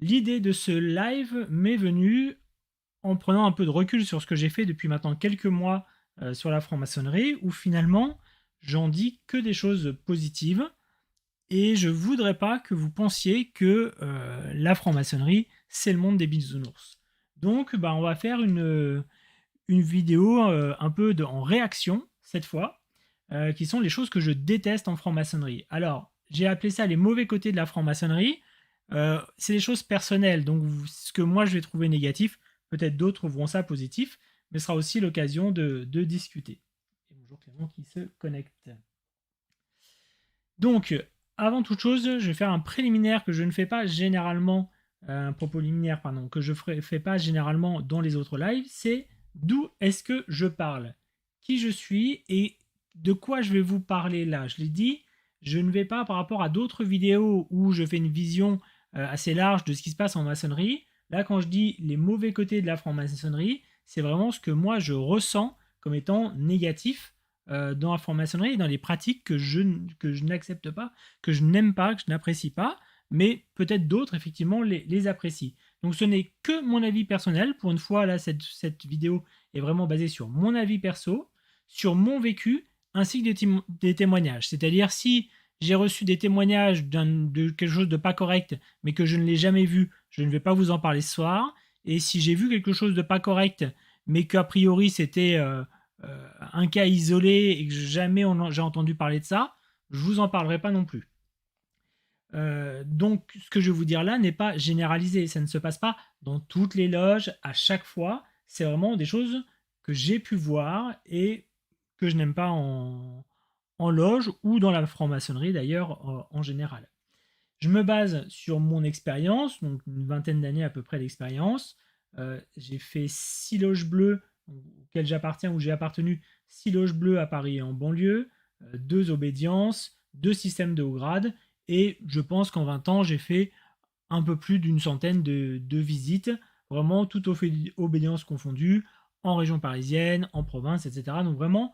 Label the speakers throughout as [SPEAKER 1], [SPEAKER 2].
[SPEAKER 1] L'idée de ce live m'est venue en prenant un peu de recul sur ce que j'ai fait depuis maintenant quelques mois sur la franc-maçonnerie, où finalement j'en dis que des choses positives et je voudrais pas que vous pensiez que la franc-maçonnerie c'est le monde des bisounours. Donc on va faire une vidéo un peu en réaction cette fois, qui sont les choses que je déteste en franc-maçonnerie. Alors, j'ai appelé ça les mauvais côtés de la franc-maçonnerie. C'est des choses personnelles, donc ce que moi je vais trouver négatif, peut-être d'autres trouveront ça positif, mais ce sera aussi l'occasion de discuter. Et bonjour Clément qui se connecte. Donc, avant toute chose, je vais faire un préliminaire que je ne fais pas généralement, un propos liminaire, pardon, que je ne fais pas généralement dans les autres lives, c'est d'où est-ce que je parle, qui je suis et de quoi je vais vous parler là. Je l'ai dit, je ne vais pas par rapport à d'autres vidéos où je fais une vision assez large de ce qui se passe en maçonnerie. Là, quand je dis les mauvais côtés de la franc-maçonnerie, c'est vraiment ce que moi je ressens comme étant négatif dans la franc-maçonnerie et dans les pratiques que je n'accepte pas, que je n'aime pas, que je n'apprécie pas, mais peut-être d'autres, effectivement, les apprécient. Donc ce n'est que mon avis personnel. Pour une fois, là, cette vidéo est vraiment basée sur mon avis perso, sur mon vécu, ainsi que des témoignages. C'est-à-dire, si j'ai reçu des témoignages de quelque chose de pas correct, mais que je ne l'ai jamais vu, je ne vais pas vous en parler ce soir. Et si j'ai vu quelque chose de pas correct, mais qu'a priori c'était un cas isolé et que jamais j'ai entendu parler de ça, je vous en parlerai pas non plus. Donc ce que je vais vous dire là n'est pas généralisé, ça ne se passe pas dans toutes les loges à chaque fois, c'est vraiment des choses que j'ai pu voir et que je n'aime pas en loge ou dans la franc-maçonnerie d'ailleurs en général. Je me base sur mon expérience, donc une vingtaine d'années à peu près d'expérience. J'ai fait 6 loges bleues auxquelles j'appartiens, où j'ai appartenu 6 loges bleues à Paris et en banlieue, 2 obédiences, 2 systèmes de haut grade, et je pense qu'en 20 ans, j'ai fait un peu plus d'une centaine de visites, vraiment toutes obédiences confondues, en région parisienne, en province, etc. Donc vraiment,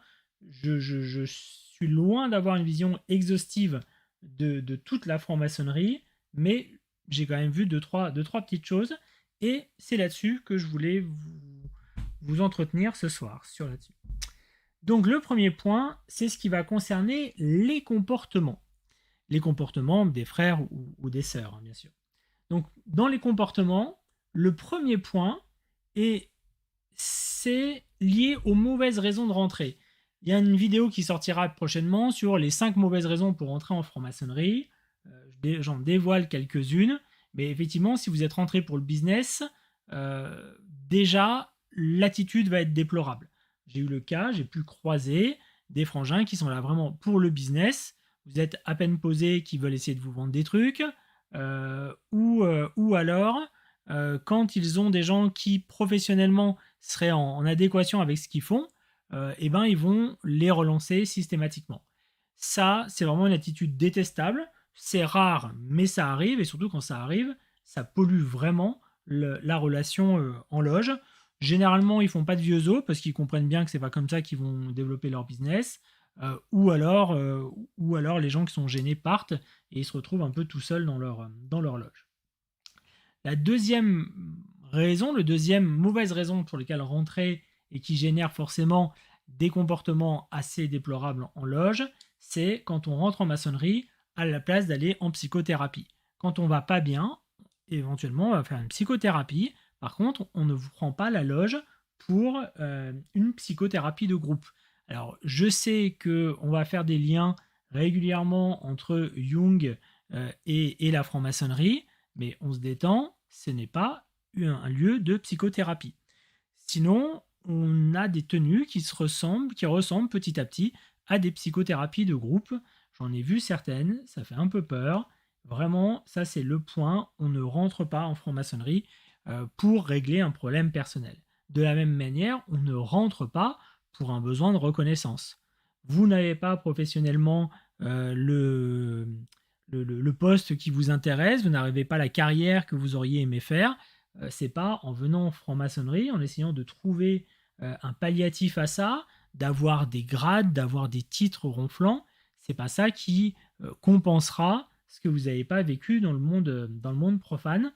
[SPEAKER 1] je suis loin d'avoir une vision exhaustive de toute la franc-maçonnerie, mais j'ai quand même vu deux, trois petites choses, et c'est là-dessus que je voulais vous entretenir ce soir, sur là-dessus. Donc le premier point, c'est ce qui va concerner les comportements. Les comportements des frères ou des sœurs, hein, bien sûr. Donc dans les comportements, le premier point, c'est lié aux mauvaises raisons de rentrer. Il y a une vidéo qui sortira prochainement sur les 5 mauvaises raisons pour entrer en franc-maçonnerie. J'en dévoile quelques-unes. Mais effectivement, si vous êtes rentré pour le business, déjà, l'attitude va être déplorable. J'ai eu le cas, j'ai pu croiser des frangins qui sont là vraiment pour le business. Vous êtes à peine posés, qui veulent essayer de vous vendre des trucs. Ou alors, quand ils ont des gens qui professionnellement seraient en adéquation avec ce qu'ils font, ils vont les relancer systématiquement. Ça, c'est vraiment une attitude détestable. C'est rare, mais ça arrive, et surtout quand ça arrive, ça pollue vraiment la relation en loge. Généralement, ils font pas de vieux os parce qu'ils comprennent bien que c'est pas comme ça qu'ils vont développer leur business. Ou alors les gens qui sont gênés partent et ils se retrouvent un peu tout seuls dans leur loge. La deuxième deuxième mauvaise raison pour laquelle rentrer et qui génère forcément des comportements assez déplorables en loge, c'est quand on rentre en maçonnerie à la place d'aller en psychothérapie. Quand on va pas bien, éventuellement on va faire une psychothérapie. Par contre, on ne vous prend pas la loge pour une psychothérapie de groupe. Alors, je sais qu'on va faire des liens régulièrement entre Jung et la franc-maçonnerie, mais on se détend, ce n'est pas un lieu de psychothérapie. Sinon, on a des tenues qui ressemblent petit à petit à des psychothérapies de groupe. J'en ai vu certaines, ça fait un peu peur. Vraiment, ça c'est le point, on ne rentre pas en franc-maçonnerie pour régler un problème personnel. De la même manière, on ne rentre pas pour un besoin de reconnaissance. Vous n'avez pas professionnellement le poste qui vous intéresse, vous n'arrivez pas à la carrière que vous auriez aimé faire, c'est pas en venant en franc-maçonnerie, en essayant de trouver un palliatif à ça, d'avoir des grades, d'avoir des titres ronflants, c'est pas ça qui compensera ce que vous n'avez pas vécu dans le monde profane.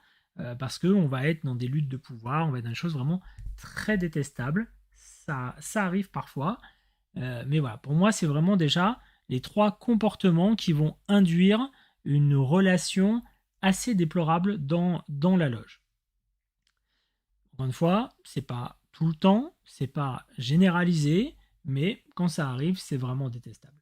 [SPEAKER 1] parce qu'on va être dans des luttes de pouvoir, on va être dans des choses vraiment très détestables. Ça arrive parfois, mais voilà, pour moi, c'est vraiment déjà les 3 comportements qui vont induire une relation assez déplorable dans la loge. Encore une fois, c'est pas tout le temps, c'est pas généralisé, mais quand ça arrive, c'est vraiment détestable.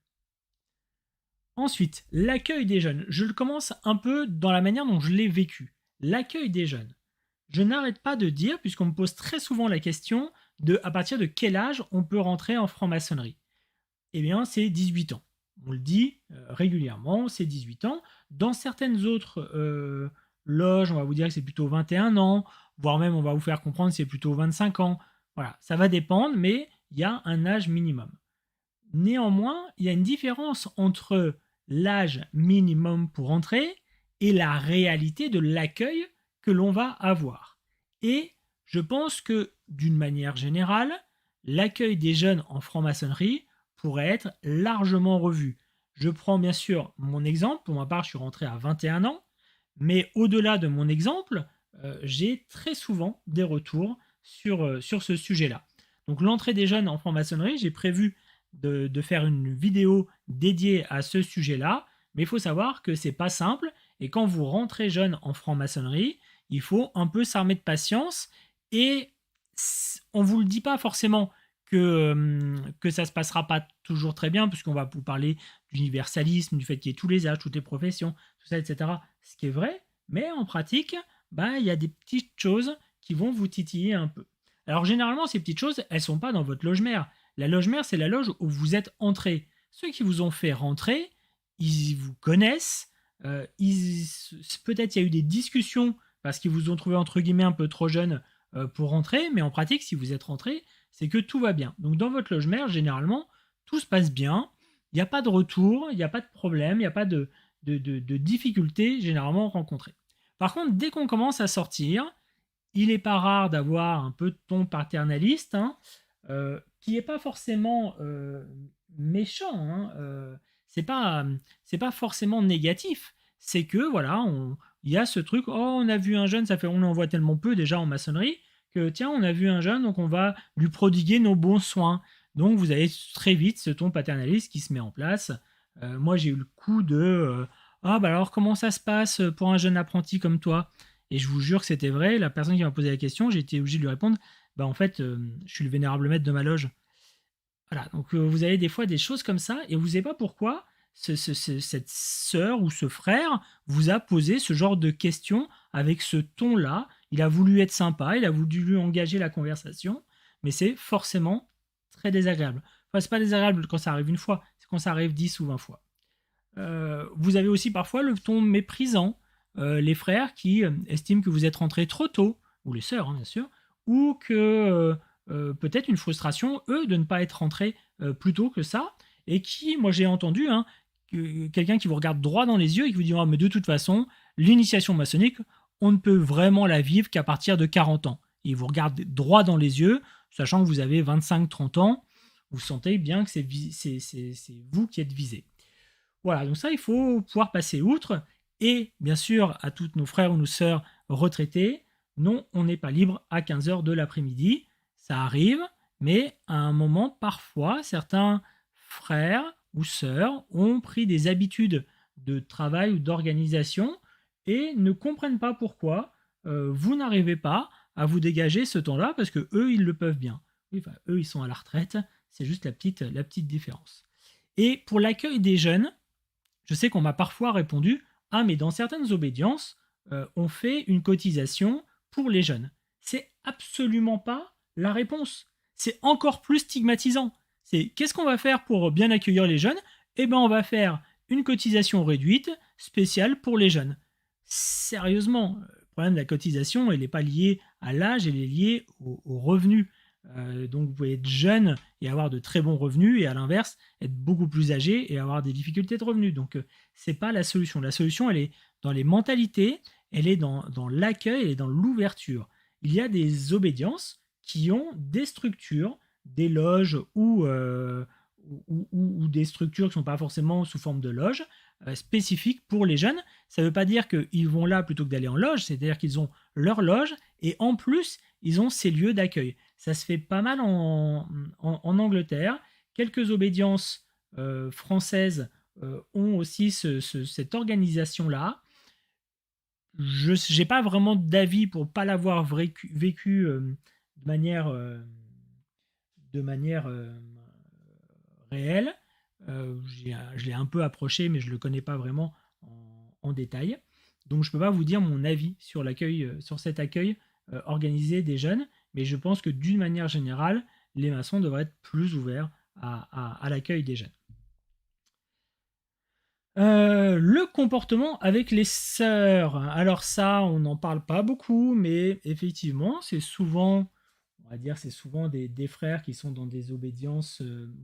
[SPEAKER 1] Ensuite, l'accueil des jeunes. Je le commence un peu dans la manière dont je l'ai vécu. L'accueil des jeunes. Je n'arrête pas de dire, puisqu'on me pose très souvent la question de à partir de quel âge on peut rentrer en franc-maçonnerie. Eh bien, c'est 18 ans. On le dit régulièrement, c'est 18 ans. Dans certaines autres loges, on va vous dire que c'est plutôt 21 ans, voire même on va vous faire comprendre que c'est plutôt 25 ans. Voilà, ça va dépendre, mais il y a un âge minimum. Néanmoins, il y a une différence entre l'âge minimum pour entrer et la réalité de l'accueil que l'on va avoir. Et je pense que, d'une manière générale, l'accueil des jeunes en franc-maçonnerie pourrait être largement revu. Je prends bien sûr mon exemple, pour ma part je suis rentré à 21 ans, mais au-delà de mon exemple, j'ai très souvent des retours sur ce sujet-là. Donc l'entrée des jeunes en franc-maçonnerie, j'ai prévu de faire une vidéo dédiée à ce sujet-là, mais il faut savoir que c'est pas simple, et quand vous rentrez jeune en franc-maçonnerie, il faut un peu s'armer de patience, et on vous le dit pas forcément que ça se passera pas toujours très bien, puisqu'on va vous parler d'universalisme, du fait qu'il y ait tous les âges, toutes les professions, tout ça, etc. Ce qui est vrai, mais en pratique, il y a des petites choses qui vont vous titiller un peu. Alors généralement, ces petites choses, elles sont pas dans votre loge mère. La loge mère, c'est la loge où vous êtes entré. Ceux qui vous ont fait rentrer, ils vous connaissent. Peut-être il y a eu des discussions parce qu'ils vous ont trouvé entre guillemets un peu trop jeune pour rentrer, mais en pratique, si vous êtes rentré, c'est que tout va bien. Donc dans votre loge mère, généralement, tout se passe bien. Il n'y a pas de retour, il n'y a pas de problème, il n'y a pas de difficultés généralement rencontrées. Par contre, dès qu'on commence à sortir, il n'est pas rare d'avoir un peu de ton paternaliste, qui n'est pas forcément méchant, c'est pas forcément négatif. C'est que voilà, il y a ce truc, oh on a vu un jeune, on en voit tellement peu déjà en maçonnerie, que tiens on a vu un jeune, donc on va lui prodiguer nos bons soins. Donc vous avez très vite ce ton paternaliste qui se met en place. Moi j'ai eu le coup de ah bah alors comment ça se passe pour un jeune apprenti comme toi? Et je vous jure que c'était vrai. La personne qui m'a posé la question, j'ai été obligé de lui répondre bah en fait, je suis le vénérable maître de ma loge. Voilà, donc vous avez des fois des choses comme ça, et vous ne savez pas pourquoi cette sœur ou ce frère vous a posé ce genre de questions avec ce ton-là. Il a voulu être sympa, il a voulu engager la conversation, mais c'est forcément très désagréable. Enfin, c'est pas désagréable quand ça arrive une fois, c'est quand ça arrive 10 ou 20 fois. Vous avez aussi parfois le ton méprisant, les frères qui estiment que vous êtes rentré trop tôt, ou les sœurs, bien sûr, ou que peut-être une frustration, eux, de ne pas être rentrés plus tôt que ça, et qui, moi j'ai entendu, quelqu'un qui vous regarde droit dans les yeux et qui vous dit oh, mais de toute façon, l'initiation maçonnique, on ne peut vraiment la vivre qu'à partir de 40 ans. Et il vous regarde droit dans les yeux, sachant que vous avez 25-30 ans, vous sentez bien que c'est vous qui êtes visé. Voilà, donc ça, il faut pouvoir passer outre. Et bien sûr, à tous nos frères ou nos sœurs retraités, non, on n'est pas libre à 15h de l'après-midi. Ça arrive, mais à un moment, parfois, certains frères ou sœurs ont pris des habitudes de travail ou d'organisation et ne comprennent pas pourquoi vous n'arrivez pas à vous dégager ce temps-là, parce que eux, ils le peuvent bien. Oui, enfin, eux, ils sont à la retraite, c'est juste la petite différence. Et pour l'accueil des jeunes, je sais qu'on m'a parfois répondu ah mais dans certaines obédiences, on fait une cotisation pour les jeunes. C'est absolument pas la réponse. C'est encore plus stigmatisant. C'est qu'est-ce qu'on va faire pour bien accueillir les jeunes? Eh bien on va faire une cotisation réduite spéciale pour les jeunes. Sérieusement, le problème de la cotisation, elle n'est pas liée à l'âge, elle est liée au revenu. Donc vous pouvez être jeune et avoir de très bons revenus, et à l'inverse, être beaucoup plus âgé et avoir des difficultés de revenus. Donc c'est pas la solution. La solution, elle est dans les mentalités, elle est dans l'accueil, elle est dans l'ouverture. Il y a des obédiences qui ont des structures, des loges ou des structures qui ne sont pas forcément sous forme de loges, spécifiques pour les jeunes. Ça ne veut pas dire qu'ils vont là plutôt que d'aller en loge, c'est-à-dire qu'ils ont leur loge et en plus, ils ont ces lieux d'accueil. Ça se fait pas mal en Angleterre. Quelques obédiences françaises ont aussi cette organisation-là. Je n'ai pas vraiment d'avis pour ne pas l'avoir vécu de manière réelle. Je l'ai un peu approché, mais je ne le connais pas vraiment en détail. Donc je ne peux pas vous dire mon avis sur cet accueil organisé des jeunes, mais je pense que d'une manière générale, les maçons devraient être plus ouverts à l'accueil des jeunes. Le comportement avec les sœurs. Alors ça, on n'en parle pas beaucoup, mais effectivement, c'est souvent des frères qui sont dans des obédiences,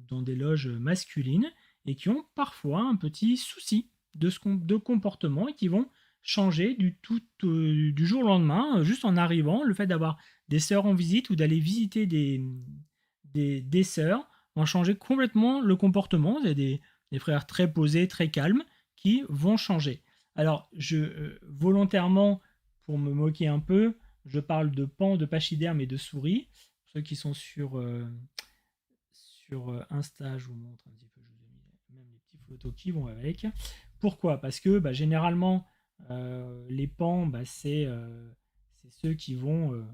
[SPEAKER 1] dans des loges masculines, et qui ont parfois un petit souci de comportement et qui vont changer du jour au lendemain, juste en arrivant. Le fait d'avoir des sœurs en visite ou d'aller visiter des sœurs vont changer complètement le comportement. Il y a des frères très posés, très calmes, qui vont changer. Alors, volontairement, pour me moquer un peu, je parle de pans, de pachydermes et de souris. Pour ceux qui sont sur Insta, je vous montre un petit peu, je vous ai mis même les petites photos qui vont avec. Pourquoi? Parce que généralement, les pans, c'est ceux qui vont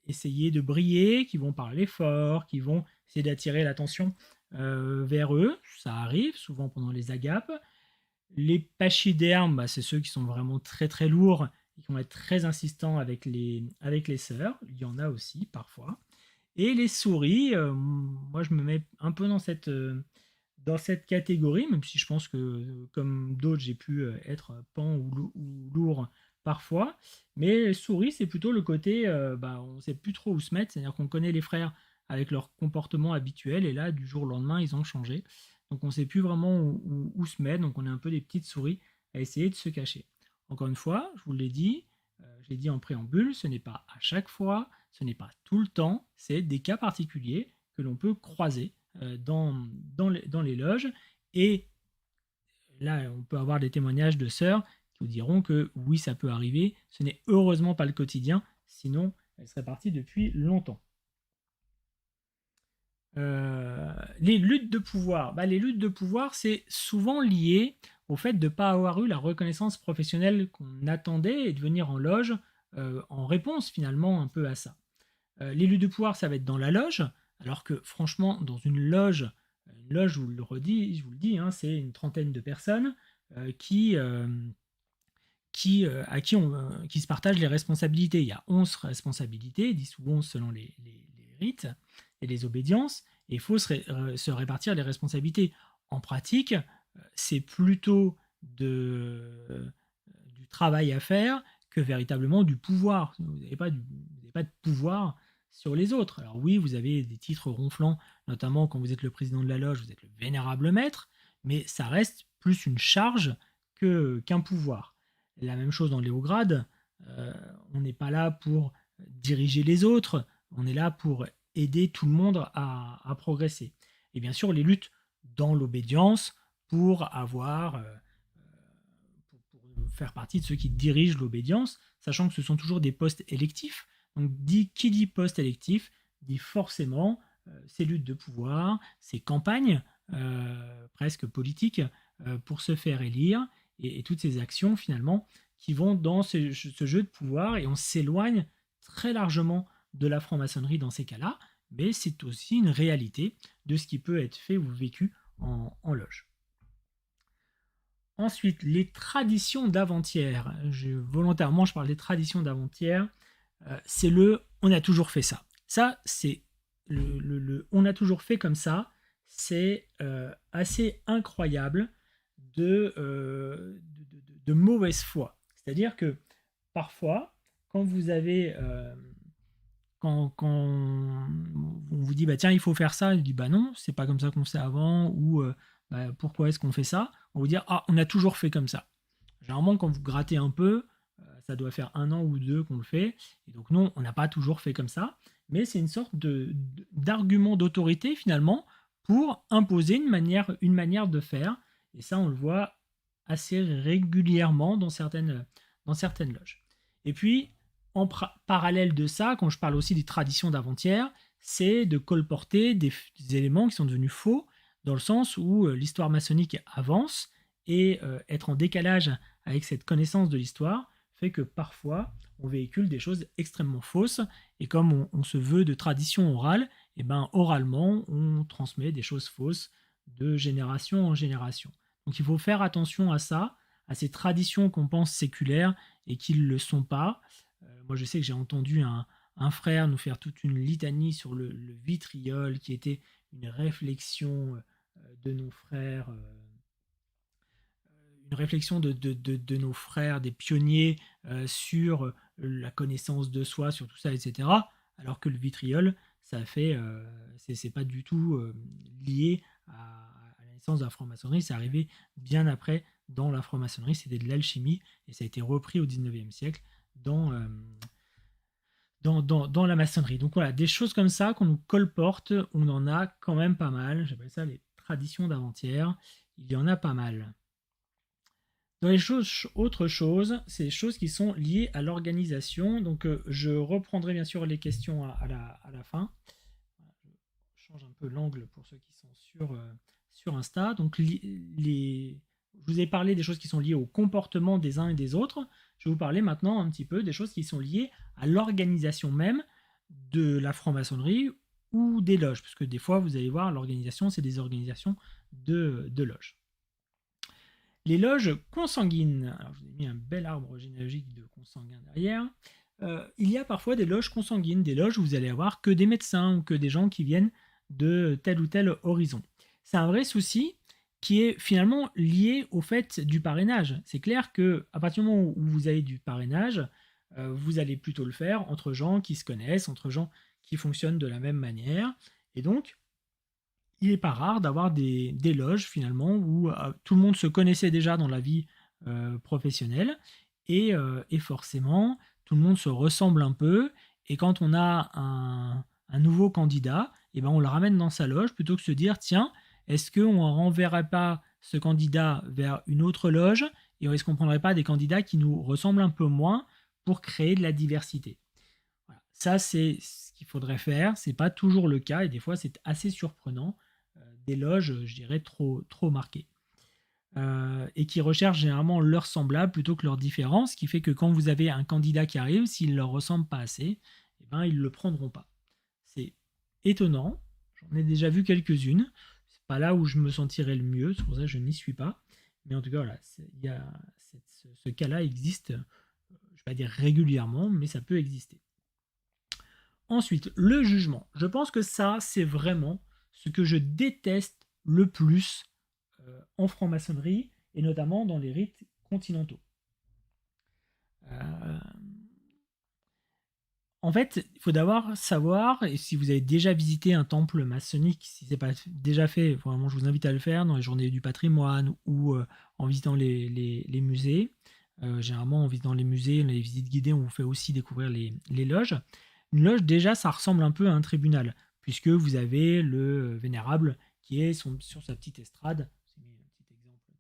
[SPEAKER 1] essayer de briller, qui vont parler fort, qui vont essayer d'attirer l'attention vers eux. Ça arrive souvent pendant les agapes. Les pachydermes, c'est ceux qui sont vraiment très très lourds et qui vont être très insistants avec les sœurs. Il y en a aussi parfois. Et les souris, moi je me mets un peu dans cette catégorie, même si je pense que comme d'autres, j'ai pu être pan ou lourd parfois. Mais les souris, c'est plutôt le côté, on ne sait plus trop où se mettre, c'est-à-dire qu'on connaît les frères avec leur comportement habituel, et là, du jour au lendemain, ils ont changé. Donc on ne sait plus vraiment où se mettre, donc on est un peu des petites souris à essayer de se cacher. Encore une fois, je vous l'ai dit, je l'ai dit en préambule, ce n'est pas à chaque fois, ce n'est pas tout le temps, c'est des cas particuliers que l'on peut croiser dans les loges. Et là, on peut avoir des témoignages de sœurs qui vous diront que oui, ça peut arriver, ce n'est heureusement pas le quotidien, sinon elles seraient parties depuis longtemps. Les luttes de pouvoir. Les luttes de pouvoir, c'est souvent lié au fait de ne pas avoir eu la reconnaissance professionnelle qu'on attendait et de venir en loge en réponse finalement un peu à ça. Les luttes de pouvoir, ça va être dans la loge, alors que franchement, dans une loge, je vous le dis, hein, c'est une trentaine de personnes qui se partagent les responsabilités. Il y a 11 responsabilités, 10 ou 11 selon les rites et les obédiences, et il faut se répartir les responsabilités. En pratique, c'est plutôt du travail à faire que véritablement du pouvoir. Vous n'avez pas de pouvoir sur les autres. Alors oui, vous avez des titres ronflants, notamment quand vous êtes le président de la loge, vous êtes le vénérable maître, mais ça reste plus une charge qu'un pouvoir. La même chose dans les hauts grades, on n'est pas là pour diriger les autres, on est là pour aider tout le monde à progresser. Et bien sûr, les luttes dans l'obédience pour faire partie de ceux qui dirigent l'obédience, sachant que ce sont toujours des postes électifs. Donc, qui dit poste électif dit forcément ces luttes de pouvoir, ces campagnes presque politiques pour se faire élire, et toutes ces actions finalement qui vont dans ce jeu de pouvoir, et on s'éloigne très largement de la franc-maçonnerie dans ces cas-là, mais c'est aussi une réalité de ce qui peut être fait ou vécu en loge. Ensuite, les traditions d'avant-hier. Volontairement, je parle des traditions d'avant-hier. C'est on a toujours fait ça. Ça, c'est on a toujours fait comme ça. C'est assez incroyable de mauvaise foi. C'est-à-dire que parfois, quand vous avez quand on vous dit tiens, il faut faire ça, il dit non, c'est pas comme ça qu'on faisait avant, ou pourquoi est-ce qu'on fait ça, on va vous dire on a toujours fait comme ça. Généralement, quand vous grattez un peu, ça doit faire 1 an ou 2 qu'on le fait, et donc non, on n'a pas toujours fait comme ça, mais c'est une sorte d'argument d'autorité finalement pour imposer une manière de faire Et ça, on le voit assez régulièrement dans certaines loges. Et puis, en parallèle de ça, quand je parle aussi des traditions d'avant-hier, c'est de colporter des éléments qui sont devenus faux, dans le sens où l'histoire maçonnique avance, et être en décalage avec cette connaissance de l'histoire fait que parfois on véhicule des choses extrêmement fausses, et comme on se veut de tradition orale, et ben oralement on transmet des choses fausses de génération en génération. Donc il faut faire attention à ça, à ces traditions qu'on pense séculaires et qui ne le sont pas. Moi je sais que j'ai entendu un frère nous faire toute une litanie sur le vitriol, qui était une réflexion de nos frères, une réflexion de nos frères, des pionniers, sur la connaissance de soi, sur tout ça, etc. Alors que le vitriol, ça fait, c'est pas du tout lié à la naissance de la franc-maçonnerie. C'est arrivé bien après dans la franc-maçonnerie. C'était de l'alchimie et ça a été repris au 19e siècle dans la maçonnerie. Donc voilà, des choses comme ça qu'on nous colporte, on en a quand même pas mal. J'appelle ça les traditions d'avant-hier. Il y en a pas mal. Dans les autres choses, c'est des choses qui sont liées à l'organisation. Donc je reprendrai bien sûr les questions à la fin. Je change un peu l'angle pour ceux qui sont sur Insta. Donc je vous ai parlé des choses qui sont liées au comportement des uns et des autres. Je vais vous parler maintenant un petit peu des choses qui sont liées à l'organisation même de la franc-maçonnerie ou des loges. Parce que des fois, vous allez voir, l'organisation, c'est des organisations de loges. Les loges consanguines. Alors, je vous ai mis un bel arbre généalogique de consanguins derrière. Il y a parfois des loges consanguines, des loges où vous allez avoir que des médecins ou que des gens qui viennent de tel ou tel horizon. C'est un vrai souci qui est finalement lié au fait du parrainage. C'est clair qu'à partir du moment où vous avez du parrainage, vous allez plutôt le faire entre gens qui se connaissent, entre gens qui fonctionnent de la même manière. Et donc, il n'est pas rare d'avoir des loges finalement où tout le monde se connaissait déjà dans la vie professionnelle, et forcément tout le monde se ressemble un peu, et quand on a un nouveau candidat, et ben on le ramène dans sa loge plutôt que de se dire tiens, est-ce qu'on ne renverrait pas ce candidat vers une autre loge, et est-ce qu'on ne prendrait pas des candidats qui nous ressemblent un peu moins pour créer de la diversité. Voilà. Ça c'est ce qu'il faudrait faire, c'est pas toujours le cas, et des fois c'est assez surprenant. Des loges, je dirais, trop marquées. Et qui recherchent généralement leur semblable plutôt que leur différence, ce qui fait que quand vous avez un candidat qui arrive, s'il ne leur ressemble pas assez, eh ben, ils ne le prendront pas. C'est étonnant, j'en ai déjà vu quelques-unes, c'est pas là où je me sentirais le mieux, c'est pour ça que je n'y suis pas, mais en tout cas, voilà, ce cas-là existe, je ne vais pas dire régulièrement, mais ça peut exister. Ensuite, le jugement. Je pense que ça, c'est vraiment ce que je déteste le plus en franc-maçonnerie, et notamment dans les rites continentaux. En fait, il faut d'abord savoir, et si vous avez déjà visité un temple maçonnique, si ce n'est pas déjà fait, vraiment je vous invite à le faire dans les journées du patrimoine ou en visitant les musées. Généralement, en visitant les musées, les visites guidées, on vous fait aussi découvrir les loges. Une loge, déjà, ça ressemble un peu à un tribunal, puisque vous avez le vénérable qui est sur sa petite estrade. C'est un petit exemple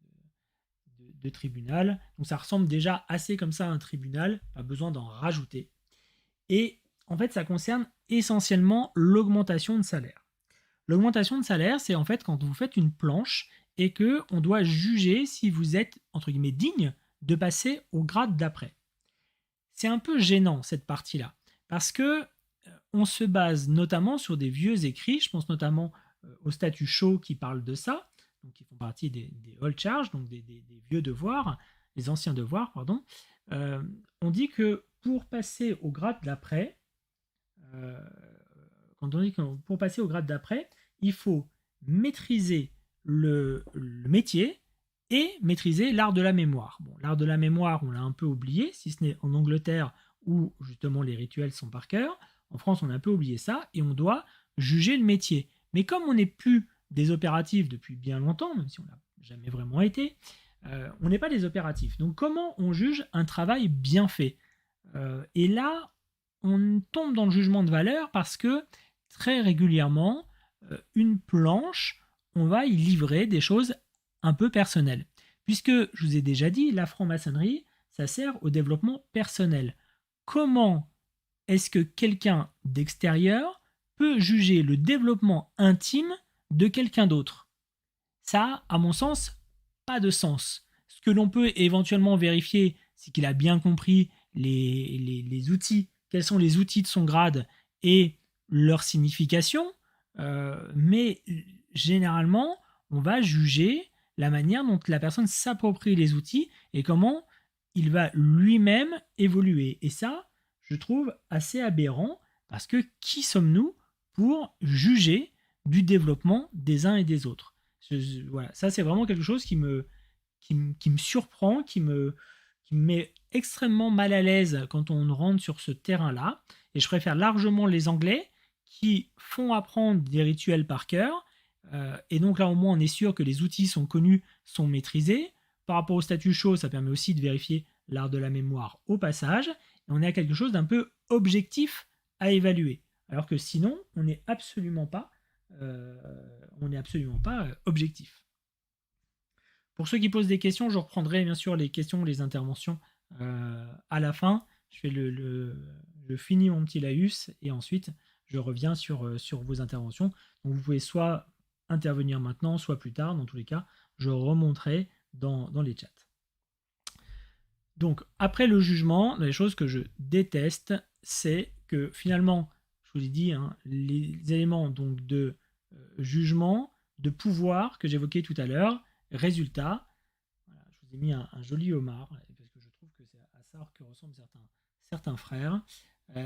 [SPEAKER 1] de tribunal. Donc ça ressemble déjà assez comme ça à un tribunal, pas besoin d'en rajouter. Et en fait, ça concerne essentiellement l'augmentation de salaire. L'augmentation de salaire, c'est en fait quand vous faites une planche et qu'on doit juger si vous êtes, entre guillemets, digne de passer au grade d'après. C'est un peu gênant, cette partie-là, parce que on se base notamment sur des vieux écrits, je pense notamment aux statuts Shaw qui parlent de ça, donc qui font partie des old charges, donc des vieux devoirs, les anciens devoirs, pardon. On dit que pour passer au grade d'après, quand on dit que pour passer au grade d'après, il faut maîtriser le métier et maîtriser l'art de la mémoire. Bon, l'art de la mémoire, on l'a un peu oublié, si ce n'est en Angleterre où justement les rituels sont par cœur. En France, on a un peu oublié ça, et on doit juger le métier. Mais comme on n'est plus des opératifs depuis bien longtemps, même si on n'a jamais vraiment été, on n'est pas des opératifs. Donc comment on juge un travail bien fait? Et là, on tombe dans le jugement de valeur parce que très régulièrement, une planche, on va y livrer des choses un peu personnel. Puisque, je vous ai déjà dit, la franc-maçonnerie, ça sert au développement personnel. Comment est-ce que quelqu'un d'extérieur peut juger le développement intime de quelqu'un d'autre? Ça, à mon sens, pas de sens. Ce que l'on peut éventuellement vérifier, c'est qu'il a bien compris les outils, quels sont les outils de son grade et leur signification, mais généralement, on va juger la manière dont la personne s'approprie les outils et comment il va lui-même évoluer. Et ça, je trouve assez aberrant, parce que qui sommes-nous pour juger du développement des uns et des autres? Voilà, ça c'est vraiment quelque chose qui me surprend, qui me met extrêmement mal à l'aise quand on rentre sur ce terrain-là. Et je préfère largement les Anglais qui font apprendre des rituels par cœur. Et donc là, au moins, on est sûr que les outils sont connus, sont maîtrisés. Par rapport au statu quo, ça permet aussi de vérifier l'art de la mémoire au passage. Et on est à quelque chose d'un peu objectif à évaluer. Alors que sinon, on n'est absolument pas, objectif. Pour ceux qui posent des questions, je reprendrai bien sûr les questions, les interventions à la fin. Je finis mon petit laïus et ensuite je reviens sur vos interventions. Donc vous pouvez soit intervenir maintenant, soit plus tard. Dans tous les cas, je remonterai dans les chats. Donc après le jugement, les choses que je déteste, c'est que finalement, je vous ai dit, hein, les éléments donc de jugement, de pouvoir que j'évoquais tout à l'heure, résultat, voilà, je vous ai mis un joli homard, parce que je trouve que c'est à ça que ressemblent certains frères,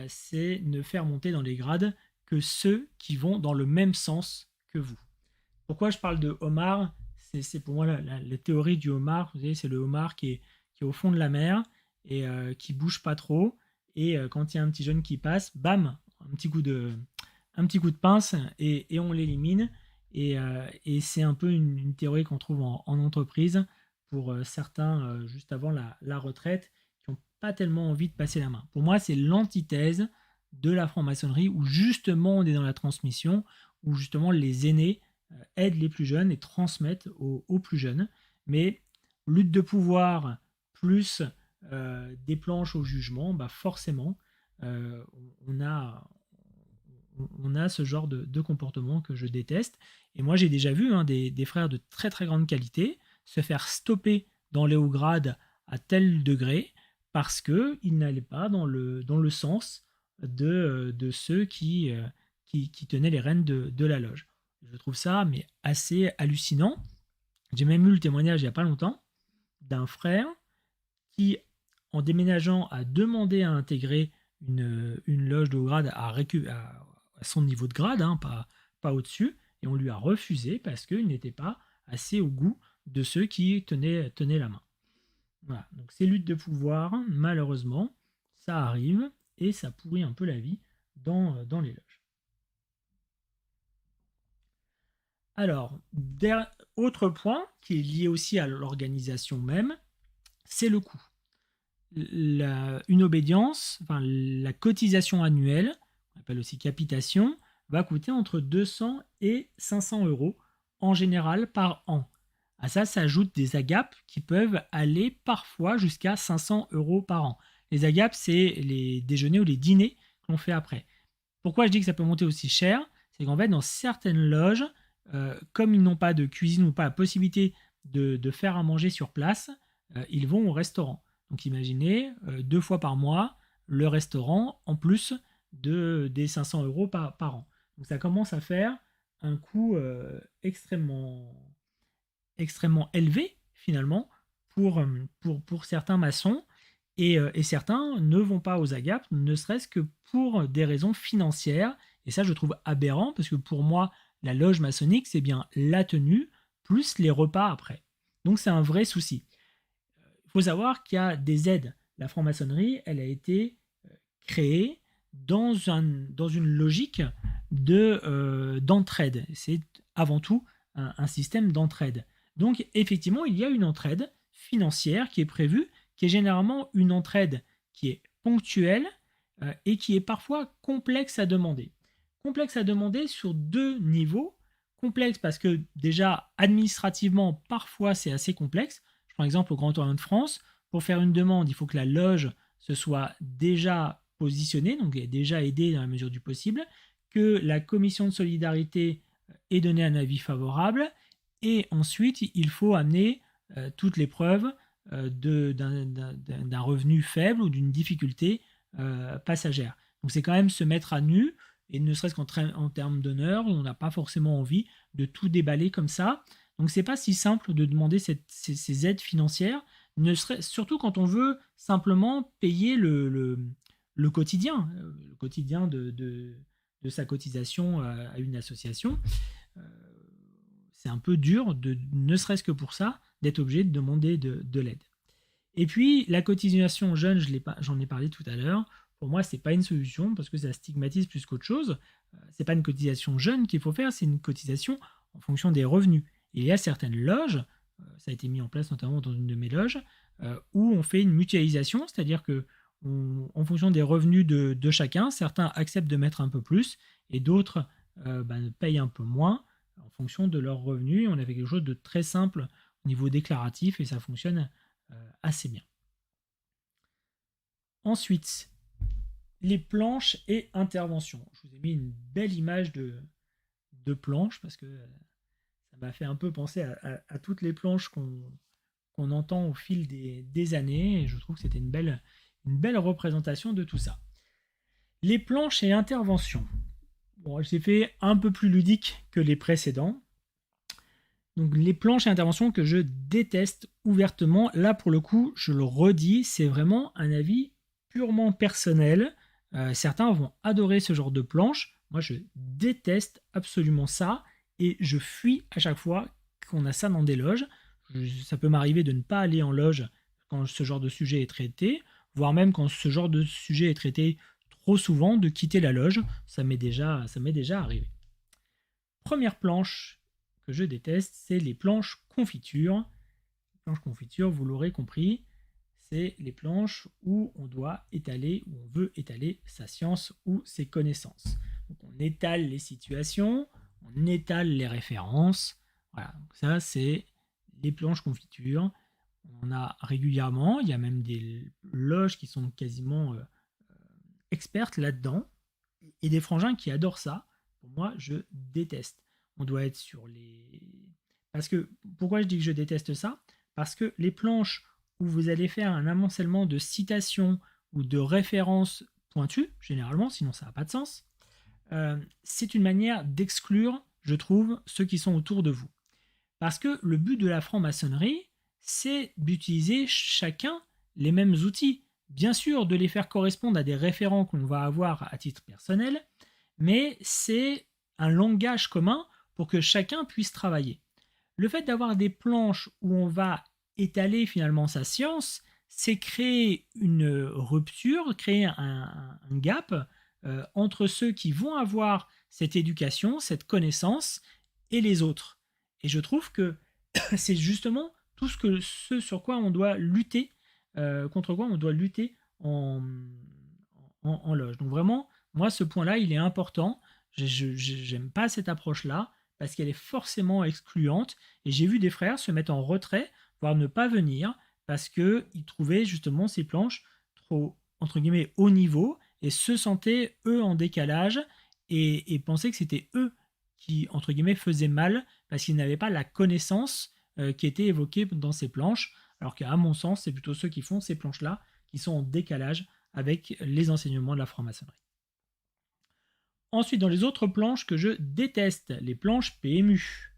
[SPEAKER 1] c'est ne faire monter dans les grades que ceux qui vont dans le même sens que vous. Pourquoi je parle de homard? C'est pour moi la théorie du homard, vous savez, c'est le homard qui est au fond de la mer et qui bouge pas trop, et quand il y a un petit jeune qui passe, bam, un petit coup de pince et on l'élimine. Et c'est un peu une théorie qu'on trouve en entreprise pour certains juste avant la retraite qui n'ont pas tellement envie de passer la main. Pour moi, c'est l'antithèse de la franc-maçonnerie où justement on est dans la transmission, où justement les aînés aident les plus jeunes et transmettent aux plus jeunes. Mais lutte de pouvoir plus des planches au jugement, bah forcément, on a ce genre de comportement que je déteste. Et moi, j'ai déjà vu des frères de très très grande qualité se faire stopper dans les hauts grades à tel degré parce qu'ils n'allaient pas dans le sens de ceux qui tenaient les rênes de la loge. Je trouve ça mais assez hallucinant. J'ai même eu le témoignage il n'y a pas longtemps d'un frère qui, en déménageant, a demandé à intégrer une loge de haut grade à son niveau de grade, hein, pas au-dessus, et on lui a refusé parce qu'il n'était pas assez au goût de ceux qui tenaient la main. Voilà, donc ces luttes de pouvoir, malheureusement, ça arrive et ça pourrit un peu la vie dans les loges. Alors, autre point qui est lié aussi à l'organisation même, c'est le coût. Une obédience, enfin la cotisation annuelle, on appelle aussi capitation, va coûter entre 200 et 500 euros en général par an. À ça s'ajoutent des agapes qui peuvent aller parfois jusqu'à 500 euros par an. Les agapes, c'est les déjeuners ou les dîners qu'on fait après. Pourquoi je dis que ça peut monter aussi cher? C'est qu'en fait, dans certaines loges, comme ils n'ont pas de cuisine ou pas la possibilité de faire à manger sur place, ils vont au restaurant. Donc imaginez 2 fois par mois le restaurant en plus des 500 euros par an. Donc ça commence à faire un coût extrêmement élevé finalement pour certains maçons, et certains ne vont pas aux agapes ne serait-ce que pour des raisons financières, et ça je trouve aberrant parce que pour moi la loge maçonnique c'est bien la tenue plus les repas après. Donc c'est un vrai souci. Il faut savoir qu'il y a des aides. La franc-maçonnerie, elle a été créée dans une logique d'entraide. C'est avant tout un système d'entraide. Donc effectivement, il y a une entraide financière qui est prévue, qui est généralement une entraide qui est ponctuelle et qui est parfois complexe à demander. Complexe à demander sur 2 niveaux. complexe parce que déjà administrativement parfois c'est assez complexe. Je prends exemple au Grand Orient de France. Pour faire une demande, il faut que la loge se soit déjà positionnée, donc ait déjà aidé dans la mesure du possible, que la commission de solidarité ait donné un avis favorable, et ensuite il faut amener toutes les preuves d'un revenu faible ou d'une difficulté passagère. Donc c'est quand même se mettre à nu, et ne serait-ce qu'en termes d'honneur, on n'a pas forcément envie de tout déballer comme ça. Donc c'est pas si simple de demander ces aides financières, surtout quand on veut simplement payer le quotidien de sa cotisation à une association. Euh, c'est un peu dur, ne serait-ce que pour ça, d'être obligé de demander de l'aide. Et puis, la cotisation jeune, j'en ai parlé tout à l'heure. Pour moi, ce n'est pas une solution parce que ça stigmatise plus qu'autre chose. Ce n'est pas une cotisation jeune qu'il faut faire, c'est une cotisation en fonction des revenus. Et il y a certaines loges, ça a été mis en place notamment dans une de mes loges, où on fait une mutualisation, c'est-à-dire que en fonction des revenus de chacun, certains acceptent de mettre un peu plus et d'autres payent un peu moins en fonction de leurs revenus. On a fait quelque chose de très simple au niveau déclaratif et ça fonctionne assez bien. Ensuite, les planches et interventions. Je vous ai mis une belle image de planches parce que ça m'a fait un peu penser à toutes les planches qu'on entend au fil des années, et je trouve que c'était une belle représentation de tout ça. Les planches et interventions. Bon, j'ai fait un peu plus ludique que les précédents. Donc les planches et interventions que je déteste ouvertement, là pour le coup, je le redis, c'est vraiment un avis purement personnel. Certains vont adorer ce genre de planches. Moi, je déteste absolument ça et je fuis à chaque fois qu'on a ça dans des loges. Ça peut m'arriver de ne pas aller en loge quand ce genre de sujet est traité, voire même quand ce genre de sujet est traité trop souvent, de quitter la loge. Ça m'est déjà arrivé. Première planche que je déteste, c'est les planches confiture. Les planches confiture, vous l'aurez compris, c'est les planches où on doit étaler, où on veut étaler sa science ou ses connaissances. Donc on étale les situations, on étale les références. Voilà, donc ça c'est les planches confiture. On en a régulièrement, il y a même des loges qui sont quasiment expertes là-dedans, et des frangins qui adorent ça. Pour moi, je déteste. On doit être sur les... Parce que, pourquoi je dis que je déteste ça? Parce que les planches où vous allez faire un amoncellement de citations ou de références pointues, généralement, sinon ça n'a pas de sens, c'est une manière d'exclure, je trouve, ceux qui sont autour de vous. Parce que le but de la franc-maçonnerie, c'est d'utiliser chacun les mêmes outils. Bien sûr, de les faire correspondre à des référents qu'on va avoir à titre personnel, mais c'est un langage commun pour que chacun puisse travailler. Le fait d'avoir des planches où on va étaler finalement sa science, c'est créer une rupture, créer un gap entre ceux qui vont avoir cette éducation, cette connaissance, et les autres. Et je trouve que c'est justement ce sur quoi on doit lutter, contre quoi on doit lutter en loge. Donc vraiment, moi, ce point-là, il est important. J'aime pas cette approche-là parce qu'elle est forcément excluante. Et j'ai vu des frères se mettre en retrait, voire ne pas venir, parce qu'ils trouvaient justement ces planches trop, entre guillemets, haut niveau, et se sentaient, eux, en décalage, et pensaient que c'était eux qui, entre guillemets, faisaient mal, parce qu'ils n'avaient pas la connaissance qui était évoquée dans ces planches, alors qu'à mon sens, c'est plutôt ceux qui font ces planches-là qui sont en décalage avec les enseignements de la franc-maçonnerie. Ensuite, dans les autres planches que je déteste, les planches PMU.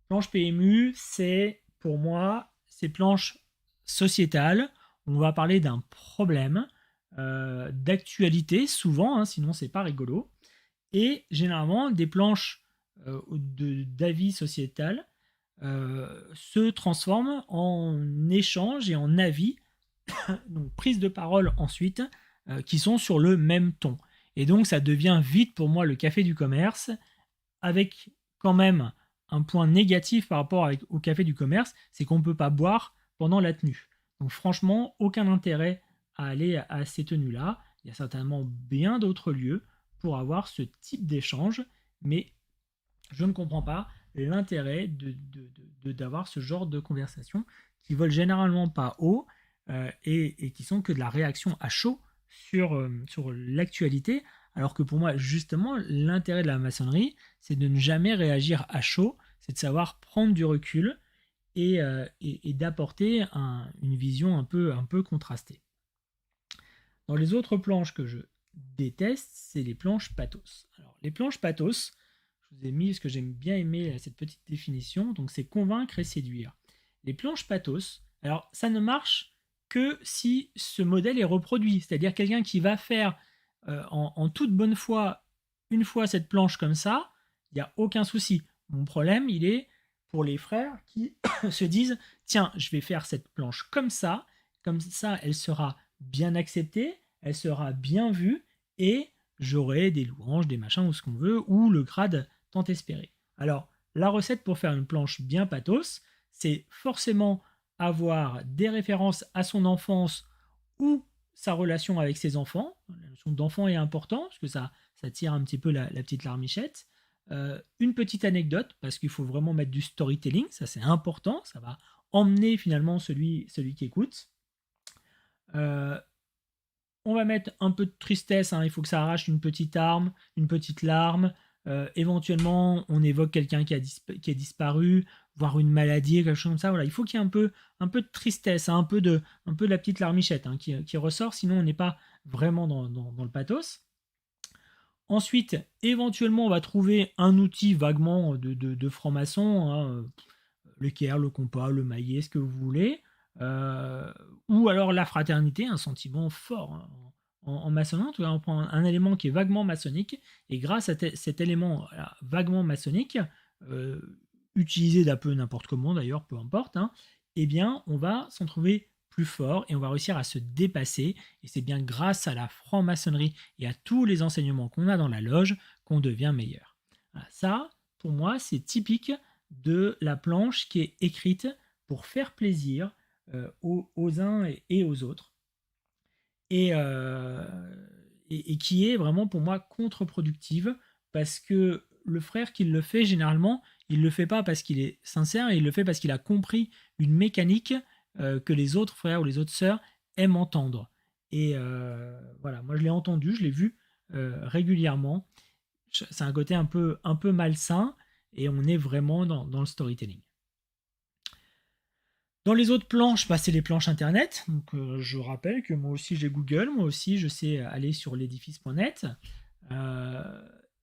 [SPEAKER 1] Planche PMU, c'est pour moi ces planches sociétales où on va parler d'un problème d'actualité, souvent, sinon c'est pas rigolo. Et généralement, des planches d'avis sociétal se transforment en échange et en avis, donc prise de parole ensuite, qui sont sur le même ton. Et donc ça devient vite pour moi le café du commerce, avec quand même un point négatif par rapport au café du commerce, c'est qu'on ne peut pas boire pendant la tenue. Donc franchement, aucun intérêt à aller à ces tenues-là. Il y a certainement bien d'autres lieux pour avoir ce type d'échange, mais je ne comprends pas l'intérêt d'avoir ce genre de conversation qui volent généralement pas haut et qui sont que de la réaction à chaud sur l'actualité, alors que pour moi, justement, l'intérêt de la maçonnerie, c'est de ne jamais réagir à chaud, c'est de savoir prendre du recul et d'apporter une vision un peu contrastée. Dans les autres planches que je déteste, c'est les planches pathos. Alors, les planches pathos, je vous ai mis ce que j'aime bien aimer cette petite définition, donc c'est convaincre et séduire. Les planches pathos, alors ça ne marche que si ce modèle est reproduit, c'est-à-dire quelqu'un qui va faire en toute bonne foi une fois cette planche comme ça, il n'y a aucun souci. Mon problème, il est pour les frères qui se disent tiens, je vais faire cette planche comme ça elle sera bien acceptée, elle sera bien vue et j'aurai des louanges, des machins ou ce qu'on veut, ou le grade tant espéré. Alors, la recette pour faire une planche bien pathos, c'est forcément avoir des références à son enfance ou sa relation avec ses enfants. La notion d'enfant est importante parce que ça tire un petit peu la petite larmichette. Une petite anecdote, parce qu'il faut vraiment mettre du storytelling, ça c'est important, ça va emmener finalement celui qui écoute. On va mettre un peu de tristesse, hein, il faut que ça arrache une petite arme, une petite larme. Éventuellement, on évoque quelqu'un qui a disparu, voire une maladie, quelque chose comme ça. Voilà, il faut qu'il y ait un peu de tristesse, hein, un peu de la petite larmichette hein, qui ressort, sinon on n'est pas vraiment dans le pathos. Ensuite, éventuellement, on va trouver un outil vaguement de franc-maçon, hein, le caire, le compas, le maillet, ce que vous voulez, ou alors la fraternité, un sentiment fort hein, en maçonnerie. On prend un élément qui est vaguement maçonnique, et grâce à cet élément vaguement maçonnique, utilisé d'un peu n'importe comment d'ailleurs, peu importe, hein, eh bien, on va s'en trouver plus fort et on va réussir à se dépasser. Et c'est bien grâce à la franc-maçonnerie et à tous les enseignements qu'on a dans la loge qu'on devient meilleur. Voilà, ça, pour moi, c'est typique de la planche qui est écrite pour faire plaisir aux uns et aux autres. Et qui est vraiment pour moi contre-productive parce que le frère qui le fait généralement, il le fait pas parce qu'il est sincère, il le fait parce qu'il a compris une mécanique que les autres frères ou les autres sœurs aiment entendre. Et voilà, moi je l'ai entendu, je l'ai vu régulièrement. C'est un côté un peu malsain et on est vraiment dans le storytelling. Dans les autres planches, c'est les planches internet. Donc, je rappelle que moi aussi j'ai Google, moi aussi je sais aller sur l'édifice.net.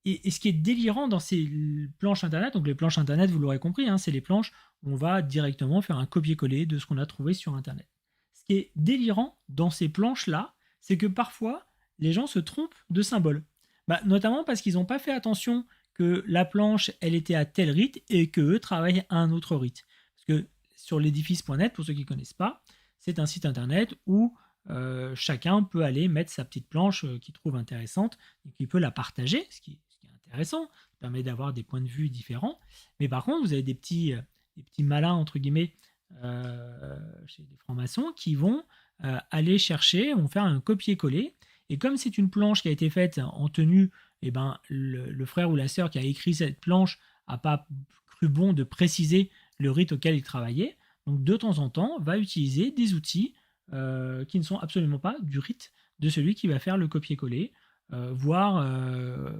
[SPEAKER 1] Et ce qui est délirant dans ces planches internet, donc les planches internet, vous l'aurez compris, hein, c'est les planches où on va directement faire un copier-coller de ce qu'on a trouvé sur internet. Ce qui est délirant dans ces planches-là, c'est que parfois les gens se trompent de symbole. Notamment parce qu'ils n'ont pas fait attention que la planche, elle était à tel rite et qu'eux travaillent à un autre rite. Parce que sur l'édifice.net, pour ceux qui ne connaissent pas, c'est un site internet où chacun peut aller mettre sa petite planche qu'il trouve intéressante et qu'il peut la partager, ce qui est intéressant, ça permet d'avoir des points de vue différents. Mais par contre, vous avez des petits malins, entre guillemets, chez des francs-maçons qui vont aller chercher, vont faire un copier-coller. Et comme c'est une planche qui a été faite en tenue, eh ben, le frère ou la sœur qui a écrit cette planche n'a pas cru bon de préciser le rite auquel il travaillait. Donc de temps en temps, va utiliser des outils qui ne sont absolument pas du rite de celui qui va faire le copier-coller, voire,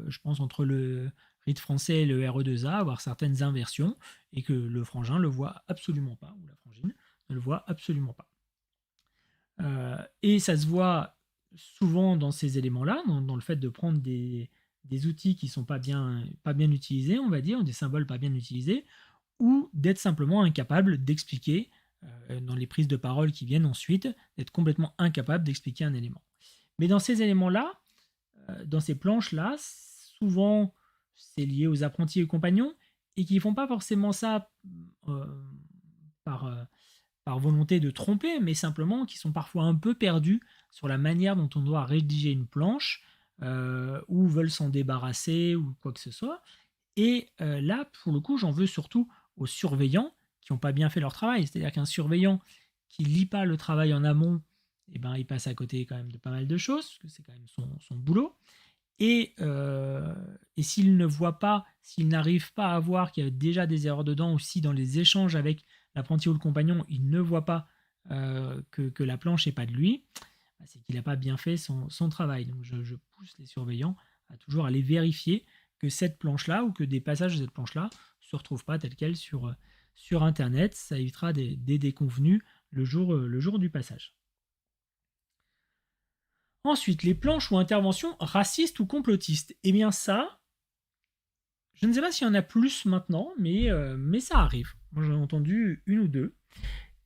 [SPEAKER 1] je pense, entre le rite français et le RE2A, avoir certaines inversions, et que le frangin ne le voit absolument pas, ou la frangine ne le voit absolument pas. Et ça se voit souvent dans ces éléments-là, dans le fait de prendre des outils qui ne sont pas bien utilisés, on va dire, des symboles pas bien utilisés, ou d'être simplement incapable d'expliquer dans les prises de parole qui viennent ensuite, d'être complètement incapable d'expliquer un élément. Mais dans ces éléments-là, dans ces planches-là, souvent c'est lié aux apprentis et compagnons, et qui ne font pas forcément ça par volonté de tromper, mais simplement qui sont parfois un peu perdus sur la manière dont on doit rédiger une planche, ou veulent s'en débarrasser, ou quoi que ce soit. Et là, pour le coup, j'en veux surtout aux surveillants qui n'ont pas bien fait leur travail. C'est-à-dire qu'un surveillant qui ne lit pas le travail en amont, eh ben, il passe à côté quand même de pas mal de choses, parce que c'est quand même son boulot. Et s'il ne voit pas, s'il n'arrive pas à voir qu'il y a déjà des erreurs dedans, ou si dans les échanges avec l'apprenti ou le compagnon, il ne voit pas que la planche n'est pas de lui, c'est qu'il n'a pas bien fait son travail. Donc je pousse les surveillants à toujours aller vérifier que cette planche-là ou que des passages de cette planche-là ne se retrouvent pas tels quels sur Internet. Ça évitera des déconvenus le jour du passage. Ensuite, les planches ou interventions racistes ou complotistes. Eh bien ça, je ne sais pas s'il y en a plus maintenant, mais ça arrive. Moi j'en ai entendu une ou deux.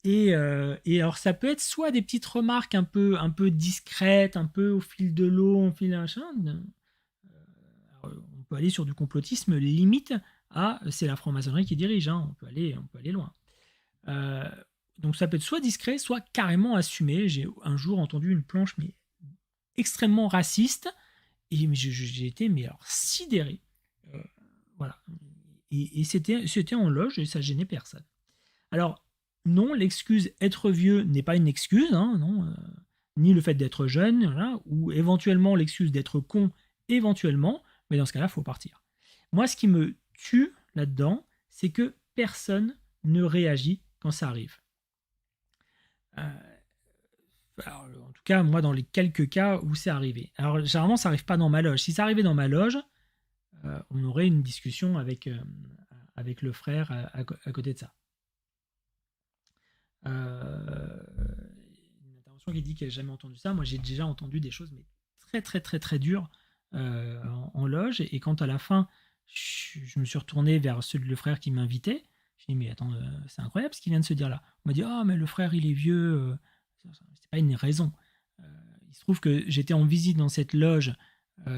[SPEAKER 1] Et alors ça peut être soit des petites remarques un peu discrètes, un peu au fil de l'eau, au fil d'un machin. On peut aller sur du complotisme limite à c'est la franc-maçonnerie qui dirige, hein, on peut aller loin. Donc ça peut être soit discret, soit carrément assumé. J'ai un jour entendu une planche mais extrêmement raciste et j'ai été mais alors sidéré. Voilà. Et c'était en loge et ça gênait personne. Alors non, l'excuse être vieux n'est pas une excuse, hein, non, ni le fait d'être jeune, voilà, ou éventuellement l'excuse d'être con, éventuellement, mais dans ce cas-là, il faut partir. Moi, ce qui me tue là-dedans, c'est que personne ne réagit quand ça arrive. Alors, en tout cas, moi, dans les quelques cas où c'est arrivé. Alors, généralement, ça n'arrive pas dans ma loge. Si ça arrivait dans ma loge, on aurait une discussion avec le frère à côté de ça. Une intervention qui dit qu'elle n'a jamais entendu ça. Moi, j'ai déjà entendu des choses mais très très très très dures en loge. Et quand à la fin, je me suis retourné vers le frère qui m'invitait, j'ai dit mais attends, c'est incroyable ce qu'il vient de se dire là. On m'a dit ah mais le frère il est vieux. C'est pas une raison. Il se trouve que j'étais en visite dans cette loge,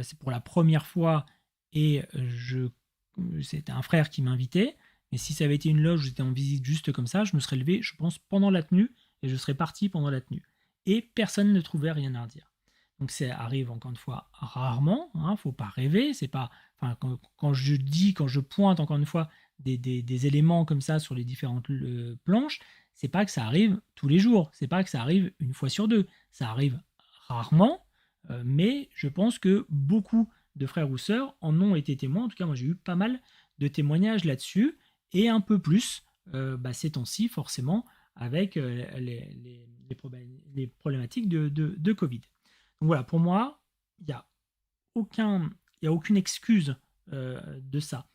[SPEAKER 1] c'est pour la première fois et c'était un frère qui m'invitait. Mais si ça avait été une loge où j'étais en visite juste comme ça, je me serais levé, je pense, pendant la tenue, et je serais parti pendant la tenue. Et personne ne trouvait rien à redire. Donc ça arrive encore une fois rarement, hein, faut pas rêver, c'est pas. Enfin, quand je pointe encore une fois des éléments comme ça sur les différentes planches, c'est pas que ça arrive tous les jours, c'est pas que ça arrive une fois sur deux, ça arrive rarement, mais je pense que beaucoup de frères ou sœurs en ont été témoins. En tout cas, moi j'ai eu pas mal de témoignages là-dessus et un peu plus ces temps-ci forcément avec les problématiques de Covid. Donc voilà, pour moi, il n'y a aucune excuse de ça.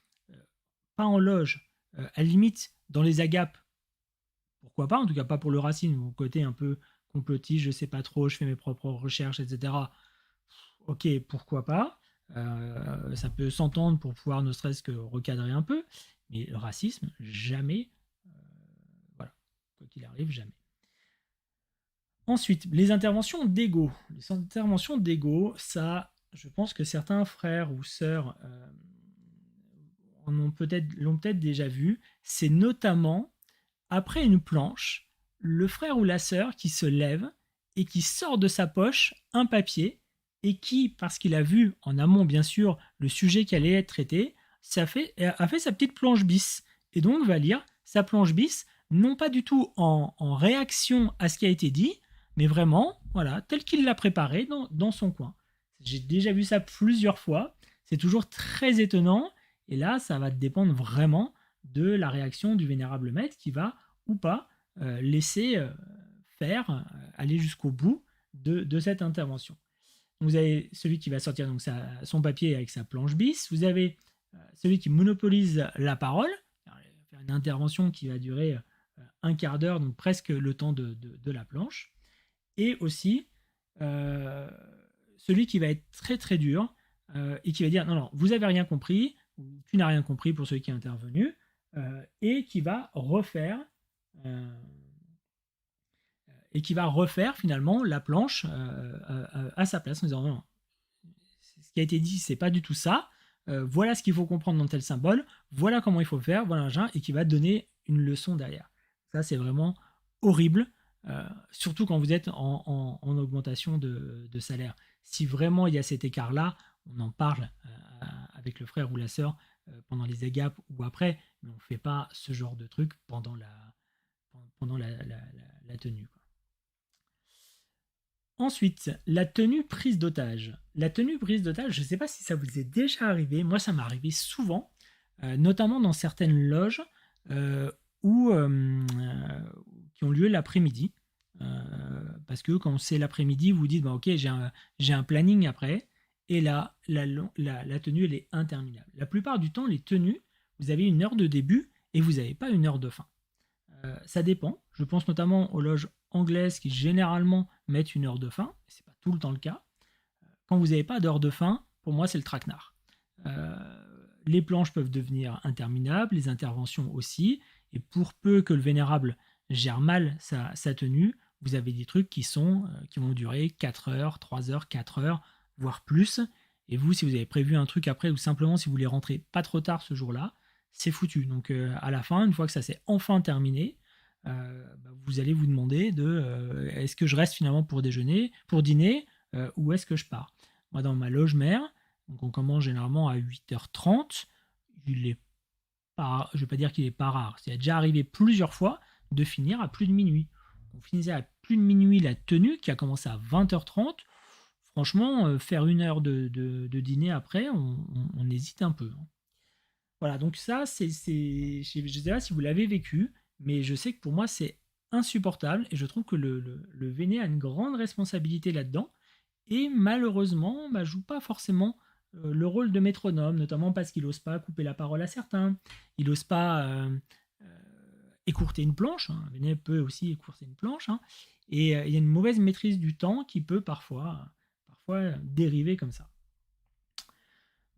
[SPEAKER 1] Pas en loge, à la limite dans les agapes, pourquoi pas, en tout cas pas pour le racisme, mon côté un peu complotiste, je sais pas trop, je fais mes propres recherches, etc. Ok, pourquoi pas. Ça peut s'entendre pour pouvoir ne serait-ce que recadrer un peu, mais le racisme, jamais. Voilà, quoi qu'il arrive, jamais. Ensuite, les interventions d'ego. Les interventions d'ego, ça, je pense que certains frères ou sœurs l'ont peut-être déjà vu. C'est notamment, après une planche, le frère ou la sœur qui se lève et qui sort de sa poche un papier et qui, parce qu'il a vu en amont bien sûr le sujet qui allait être traité, a fait sa petite planche bis et donc va lire sa planche bis, non pas du tout en réaction à ce qui a été dit, mais vraiment, voilà, tel qu'il l'a préparé dans son coin. J'ai déjà vu ça plusieurs fois, c'est toujours très étonnant, et là, ça va dépendre vraiment de la réaction du vénérable maître qui va ou pas laisser faire, aller jusqu'au bout de cette intervention. Donc vous avez celui qui va sortir donc son papier avec sa planche bis, vous avez celui qui monopolise la parole, faire une intervention qui va durer un quart d'heure, donc presque le temps de la planche, et aussi celui qui va être très très dur et qui va dire non, vous avez rien compris, ou tu n'as rien compris pour celui qui est intervenu, et qui va refaire finalement la planche à sa place en disant non, ce qui a été dit c'est pas du tout ça, voilà ce qu'il faut comprendre dans tel symbole, voilà comment il faut faire, voilà et qui va donner une leçon derrière. Ça c'est vraiment horrible, surtout quand vous êtes en augmentation de salaire. Si vraiment il y a cet écart là, on en parle avec le frère ou la sœur pendant les agapes ou après, mais on ne fait pas ce genre de truc pendant la tenue, quoi. Ensuite, la tenue prise d'otage. La tenue prise d'otage, je ne sais pas si ça vous est déjà arrivé. Moi, ça m'est arrivé souvent, notamment dans certaines loges euh, où, qui ont lieu l'après-midi. Parce que quand c'est l'après-midi, vous vous dites, bah, ok, j'ai un planning après. Et là, la tenue, elle est interminable. La plupart du temps, les tenues, vous avez une heure de début et vous n'avez pas une heure de fin. Ça dépend. Je pense notamment aux loges anglaises qui généralement mettent une heure de fin. C'est pas tout le temps le cas. Quand vous n'avez pas d'heure de fin, pour moi, c'est le traquenard. Euh, les planches peuvent devenir interminables, les interventions aussi. Et pour peu que le vénérable gère mal sa tenue, vous avez des trucs qui vont durer 4 heures, 3 heures, 4 heures, voire plus. Et vous, si vous avez prévu un truc après, ou simplement si vous voulez rentrer pas trop tard ce jour-là, c'est foutu. Donc à la fin, une fois que ça s'est enfin terminé, vous allez vous demander est-ce que je reste finalement pour déjeuner, pour dîner, ou est-ce que je pars. Moi, dans ma loge mère, donc on commence généralement à 8h30. Il est pas, je ne vais pas dire qu'il est pas rare. C'est déjà arrivé plusieurs fois de finir à plus de minuit. On finissait à plus de minuit la tenue qui a commencé à 20h30. Franchement, faire une heure de dîner après, on hésite un peu. Voilà, donc ça, je ne sais pas si vous l'avez vécu, mais je sais que pour moi, c'est insupportable et je trouve que le Véné a une grande responsabilité là-dedans et malheureusement, joue pas forcément le rôle de métronome, notamment parce qu'il n'ose pas couper la parole à certains, il n'ose pas écourter une planche, hein. Véné peut aussi écourter une planche, hein. Et il y a une mauvaise maîtrise du temps qui peut parfois dériver comme ça.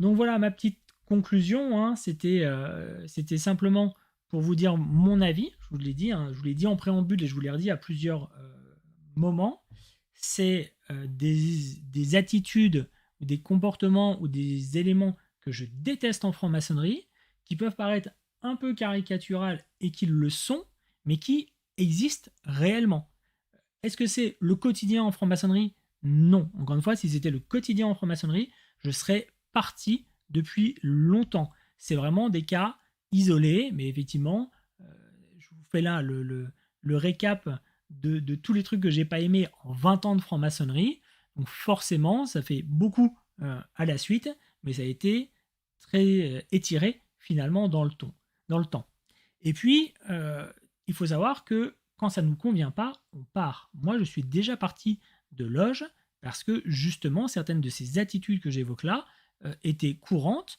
[SPEAKER 1] Donc voilà ma petite conclusion, hein. C'était simplement pour vous dire mon avis, je vous l'ai dit, hein, je vous l'ai dit en préambule et je vous l'ai redit à plusieurs moments. C'est des attitudes ou des comportements ou des éléments que je déteste en franc-maçonnerie, qui peuvent paraître un peu caricaturales et qui le sont, mais qui existent réellement. Est-ce que c'est le quotidien en franc-maçonnerie? Non. Encore une fois, si c'était le quotidien en franc-maçonnerie, je serais parti depuis longtemps. C'est vraiment des cas isolés, mais effectivement, je vous fais là le récap de tous les trucs que j'ai pas aimé en 20 ans de franc-maçonnerie. Donc forcément, ça fait beaucoup à la suite, mais ça a été très étiré finalement dans le temps. Et puis, il faut savoir que quand ça ne nous convient pas, on part. Moi, je suis déjà parti de loge parce que justement, certaines de ces attitudes que j'évoque là étaient courantes,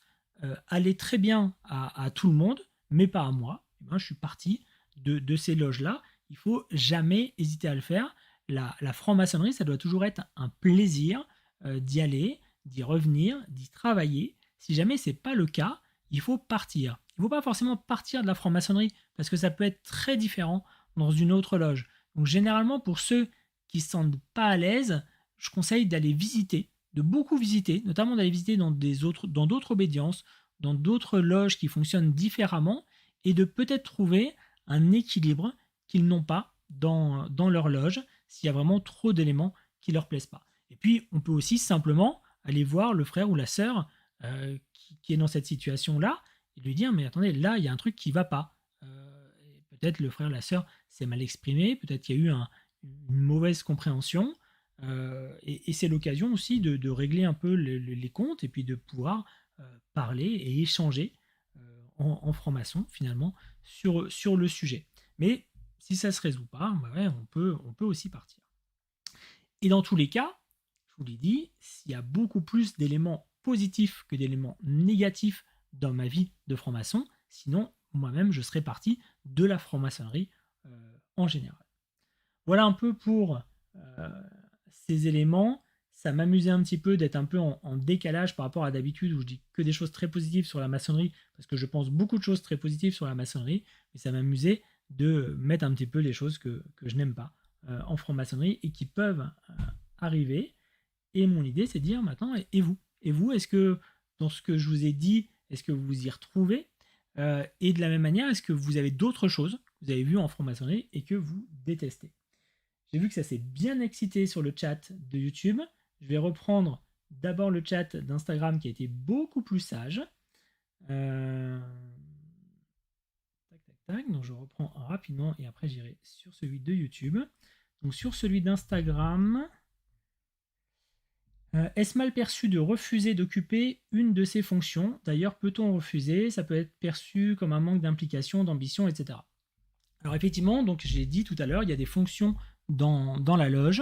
[SPEAKER 1] allaient très bien à tout le monde, mais pas à moi. Et ben, je suis parti de ces loges-là. Il faut jamais hésiter à le faire. La franc-maçonnerie, ça doit toujours être un plaisir d'y aller, d'y revenir, d'y travailler. Si jamais c'est pas le cas, il faut partir. Il ne faut pas forcément partir de la franc-maçonnerie parce que ça peut être très différent dans une autre loge. Donc généralement pour ceux qui ne se sentent pas à l'aise, je conseille d'aller visiter, de beaucoup visiter, notamment d'aller visiter dans d'autres obédiences, dans d'autres loges qui fonctionnent différemment et de peut-être trouver un équilibre qu'ils n'ont pas dans leur loge s'il y a vraiment trop d'éléments qui ne leur plaisent pas. Et puis on peut aussi simplement aller voir le frère ou la sœur qui est dans cette situation-là et lui dire mais attendez, là il y a un truc qui ne va pas. Peut-être le frère, la sœur s'est mal exprimé, peut-être qu'il y a eu une mauvaise compréhension. Et c'est l'occasion aussi de régler un peu les comptes et puis de pouvoir parler et échanger en franc-maçon finalement sur le sujet. Mais si ça ne se résout pas, ouais, on peut aussi partir. Et dans tous les cas, je vous l'ai dit, s'il y a beaucoup plus d'éléments positifs que d'éléments négatifs dans ma vie de franc-maçon, sinon moi-même je serais parti de la franc-maçonnerie en général. Voilà un peu pour ces éléments. Ça m'amusait un petit peu d'être un peu en décalage par rapport à d'habitude où je dis que des choses très positives sur la maçonnerie parce que je pense beaucoup de choses très positives sur la maçonnerie, mais ça m'amusait de mettre un petit peu les choses que je n'aime pas en franc-maçonnerie et qui peuvent arriver. Et mon idée, c'est de dire maintenant, et vous? Et vous, est-ce que dans ce que je vous ai dit, est-ce que vous vous y retrouvez? Et de la même manière, est-ce que vous avez d'autres choses que vous avez vues en franc-maçonnerie et que vous détestez? J'ai vu que ça s'est bien excité sur le chat de YouTube. Je vais reprendre d'abord le chat d'Instagram qui a été beaucoup plus sage. Tac, tac, tac. Donc je reprends rapidement et après j'irai sur celui de YouTube. Donc sur celui d'Instagram, Est-ce mal perçu de refuser d'occuper une de ces fonctions? D'ailleurs, peut-on refuser? Ça peut être perçu comme un manque d'implication, d'ambition, etc. Alors effectivement, donc j'ai dit tout à l'heure, il y a des fonctions dans la loge,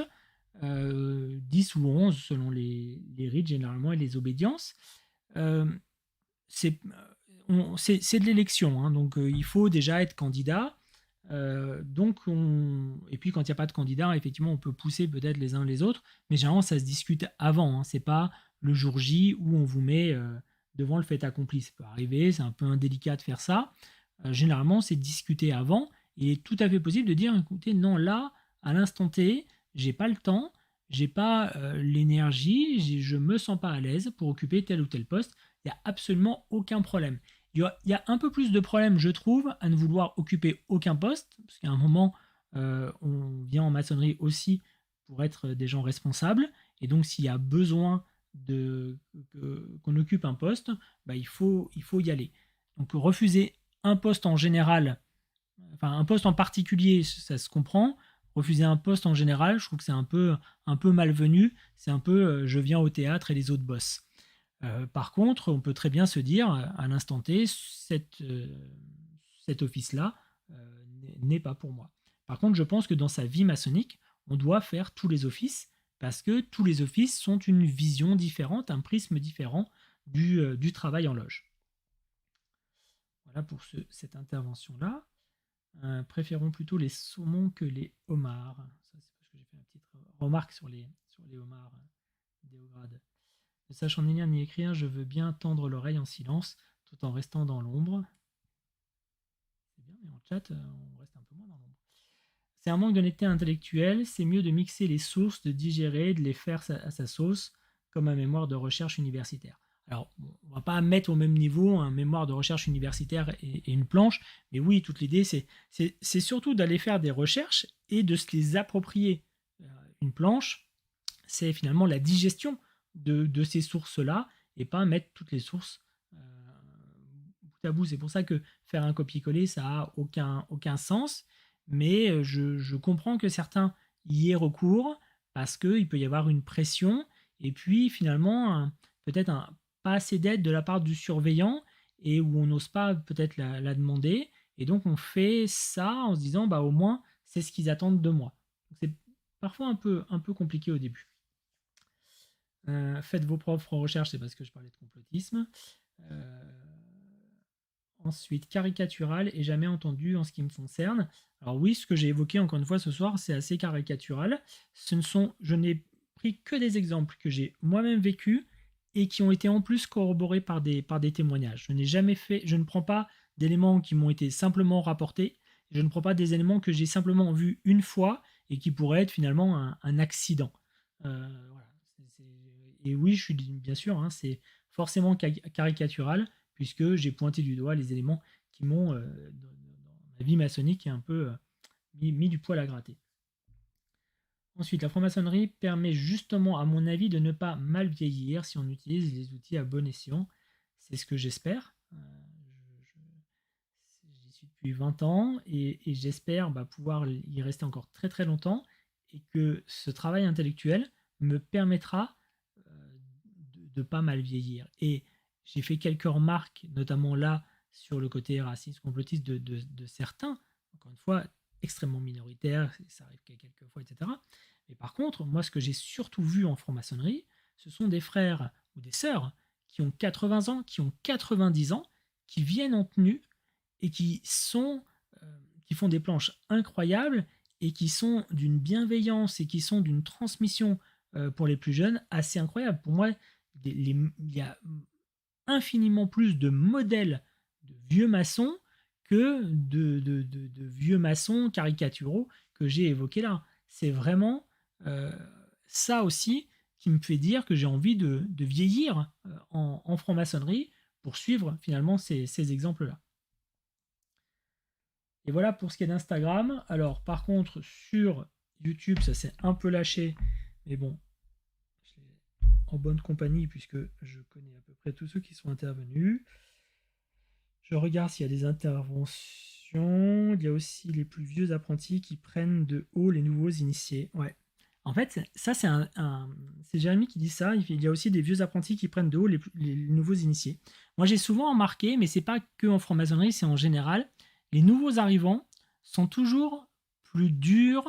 [SPEAKER 1] 10 ou 11 selon les rites généralement et les obédiences. Euh, c'est c'est de l'élection, hein, donc il faut déjà être candidat. Et puis quand il n'y a pas de candidat, effectivement, on peut pousser peut-être les uns les autres, mais généralement ça se discute avant. Hein, c'est pas le jour J où on vous met devant le fait accompli. Ça peut arriver, c'est un peu indélicat de faire ça. Généralement, c'est discuté avant. Il est tout à fait possible de dire, écoutez, non, là, à l'instant T, j'ai pas le temps, j'ai pas l'énergie, je me sens pas à l'aise pour occuper tel ou tel poste. Il n'y a absolument aucun problème. Il y a un peu plus de problème, je trouve, à ne vouloir occuper aucun poste, parce qu'à un moment, on vient en maçonnerie aussi pour être des gens responsables, et donc s'il y a besoin qu'on occupe un poste, bah, il faut y aller. Donc refuser un poste en général, enfin un poste en particulier, ça se comprend. Refuser un poste en général, je trouve que c'est un peu malvenu. C'est un peu je viens au théâtre et les autres bossent. Par contre, on peut très bien se dire à l'instant T, cet office-là n'est pas pour moi. Par contre, je pense que dans sa vie maçonnique, on doit faire tous les offices parce que tous les offices sont une vision différente, un prisme différent du travail en loge. Voilà pour cette intervention-là. Préférons plutôt les saumons que les homards. Ça, c'est parce que j'ai fait une petite remarque sur les homards déogrades. Ne sachant ni lire ni écrire, je veux bien tendre l'oreille en silence, tout en restant dans l'ombre. C'est bien, mais en chat, on reste un peu moins dans l'ombre. C'est un manque d'honnêteté intellectuelle, c'est mieux de mixer les sources, de digérer, de les faire à sa sauce, comme un mémoire de recherche universitaire. Alors, on ne va pas mettre au même niveau un mémoire de recherche universitaire et une planche, mais oui, toute l'idée, c'est surtout d'aller faire des recherches et de se les approprier. Une planche, c'est finalement la digestion de ces sources-là et pas mettre toutes les sources bout à bout. C'est pour ça que faire un copier-coller, ça n'a aucun sens. Mais je comprends que certains y aient recours parce qu'il peut y avoir une pression et puis finalement peut-être pas assez d'aide de la part du surveillant et où on n'ose pas peut-être la demander. Et donc on fait ça en se disant bah au moins c'est ce qu'ils attendent de moi. C'est parfois un peu compliqué au début. Faites vos propres recherches, c'est parce que je parlais de complotisme. Ensuite, caricatural et jamais entendu en ce qui me concerne. Alors oui, ce que j'ai évoqué encore une fois ce soir, c'est assez caricatural. Je n'ai pris que des exemples que j'ai moi-même vécu et qui ont été en plus corroborés par des témoignages. Je ne prends pas d'éléments qui m'ont été simplement rapportés. Je ne prends pas des éléments que j'ai simplement vus une fois et qui pourraient être finalement un accident. Voilà. Et oui, je suis bien sûr, hein, c'est forcément caricatural puisque j'ai pointé du doigt les éléments qui m'ont, dans ma vie maçonnique, un peu mis du poil à gratter. Ensuite, la franc-maçonnerie permet justement, à mon avis, de ne pas mal vieillir si on utilise les outils à bon escient. C'est ce que j'espère. J'y suis depuis 20 ans et j'espère pouvoir y rester encore très très longtemps et que ce travail intellectuel me permettra de pas mal vieillir. Et j'ai fait quelques remarques, notamment là, sur le côté raciste, complotiste de certains, encore une fois, extrêmement minoritaires, ça arrive quelques fois, etc. Mais par contre, moi, ce que j'ai surtout vu en franc-maçonnerie, ce sont des frères ou des sœurs qui ont 80 ans, qui ont 90 ans, qui viennent en tenue et qui font des planches incroyables et qui sont d'une bienveillance et qui sont d'une transmission pour les plus jeunes assez incroyable. Pour moi, il y a infiniment plus de modèles de vieux maçons que de vieux maçons caricaturaux que j'ai évoqués là. C'est vraiment ça aussi qui me fait dire que j'ai envie de vieillir en franc-maçonnerie pour suivre finalement ces exemples-là. Et voilà pour ce qui est d'Instagram. Alors par contre sur YouTube ça s'est un peu lâché, mais bon, en bonne compagnie puisque je connais à peu près tous ceux qui sont intervenus. Je regarde s'il y a des interventions. Il y a aussi les plus vieux apprentis qui prennent de haut les nouveaux initiés. Ouais. En fait, ça, c'est Jérémy qui dit ça. Il y a aussi des vieux apprentis qui prennent de haut les nouveaux initiés. Moi, j'ai souvent remarqué, mais c'est pas que en franc-maçonnerie, c'est en général, les nouveaux arrivants sont toujours plus durs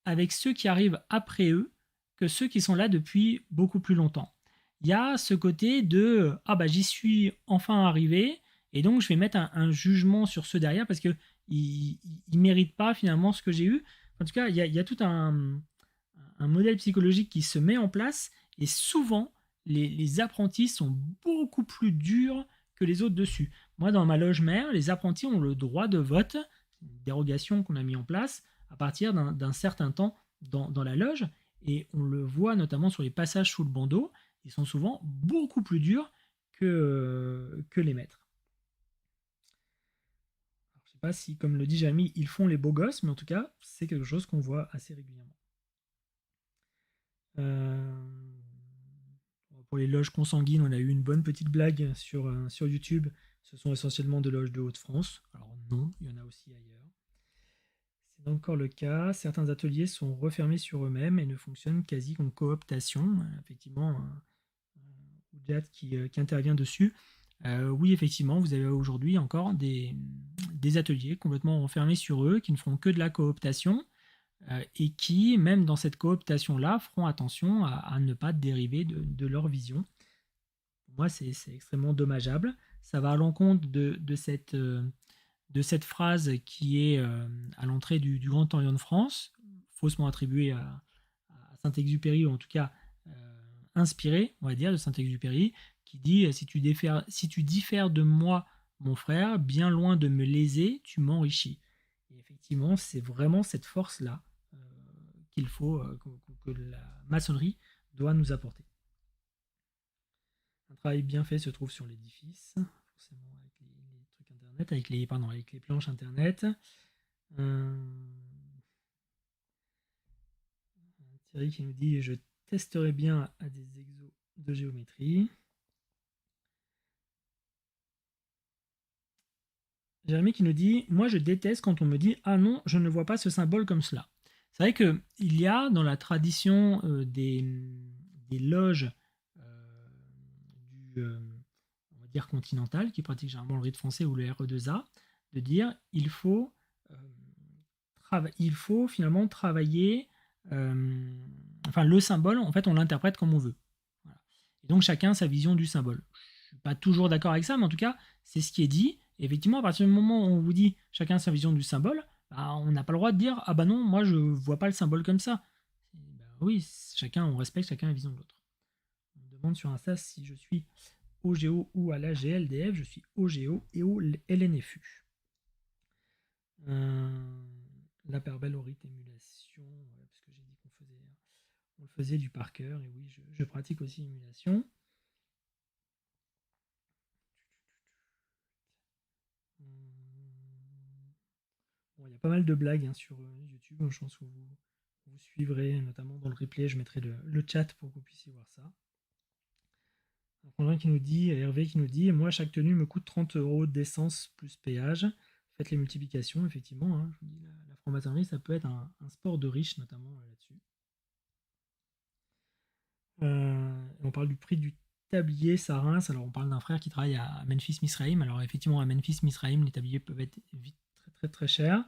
[SPEAKER 1] avec ceux qui arrivent après eux que ceux qui sont là depuis beaucoup plus longtemps. Il y a ce côté de ah bah j'y suis enfin arrivé et donc je vais mettre un jugement sur ceux derrière parce que ils méritent pas finalement ce que j'ai eu. En tout cas, il y a tout un modèle psychologique qui se met en place et souvent les apprentis sont beaucoup plus durs que les autres dessus. Moi, dans ma loge mère, les apprentis ont le droit de vote, une dérogation qu'on a mis en place à partir d'un certain temps dans la loge, et on le voit notamment sur les passages sous le bandeau, ils sont souvent beaucoup plus durs que les maîtres. Alors, je ne sais pas si, comme le dit Jérémy, ils font les beaux gosses, mais en tout cas, c'est quelque chose qu'on voit assez régulièrement. Pour les loges consanguines, on a eu une bonne petite blague sur YouTube. Ce sont essentiellement des loges de Hauts-de-France. Alors non, il y en a aussi ailleurs. C'est encore le cas. Certains ateliers sont refermés sur eux-mêmes et ne fonctionnent quasi qu'en cooptation. Effectivement, Oudjat qui intervient dessus. Oui, effectivement, vous avez aujourd'hui encore des ateliers complètement enfermés sur eux qui ne feront que de la cooptation. Et qui, même dans cette cooptation-là, feront attention à ne pas dériver de leur vision. Pour moi, c'est extrêmement dommageable. Ça va à l'encontre de cette phrase qui est à l'entrée du Grand Orient de France, faussement attribuée à Saint-Exupéry, ou en tout cas inspirée, on va dire, de Saint-Exupéry, qui dit si tu diffères de moi, mon frère, bien loin de me léser, tu m'enrichis. Et effectivement, c'est vraiment cette force-là qu'il faut, que la maçonnerie doit nous apporter. Un travail bien fait se trouve sur l'édifice, forcément avec les trucs internet, avec les planches internet. Thierry qui nous dit je testerai bien à des exos de géométrie. Jérémy qui nous dit moi je déteste quand on me dit ah non je ne vois pas ce symbole comme cela. C'est vrai qu'il y a dans la tradition des loges on va dire continentales qui pratiquent généralement le rite français ou le RE2A, de dire il faut finalement travailler enfin le symbole en fait on l'interprète comme on veut. Voilà. Et donc chacun a sa vision du symbole. Je suis pas toujours d'accord avec ça, mais en tout cas c'est ce qui est dit. Et effectivement, à partir du moment où on vous dit chacun a sa vision du symbole, bah, on n'a pas le droit de dire ah bah non, moi je vois pas le symbole comme ça. Bah, oui, on respecte chacun la vision de l'autre. On me demande sur Insta si je suis OGO ou à la GLDF, je suis OGO et au LNFU. La belle au rite émulation, parce que j'ai dit on le faisait du par cœur, et oui, je pratique aussi émulation. Bon, il y a pas mal de blagues sur YouTube, je pense que vous suivrez, notamment dans le replay, je mettrai le chat pour que vous puissiez voir ça. Un conjoint qui nous dit, Hervé qui nous dit, moi chaque tenue me coûte 30 € d'essence plus péage. Faites les multiplications, effectivement. Hein, je vous dis, la franc-maçonnerie, ça peut être un sport de riche, notamment là-dessus. On parle du prix du tablier Sarins. Alors on parle d'un frère qui travaille à Memphis Misraïm. Alors effectivement, à Memphis Misraïm, les tabliers peuvent être vite très très très chers.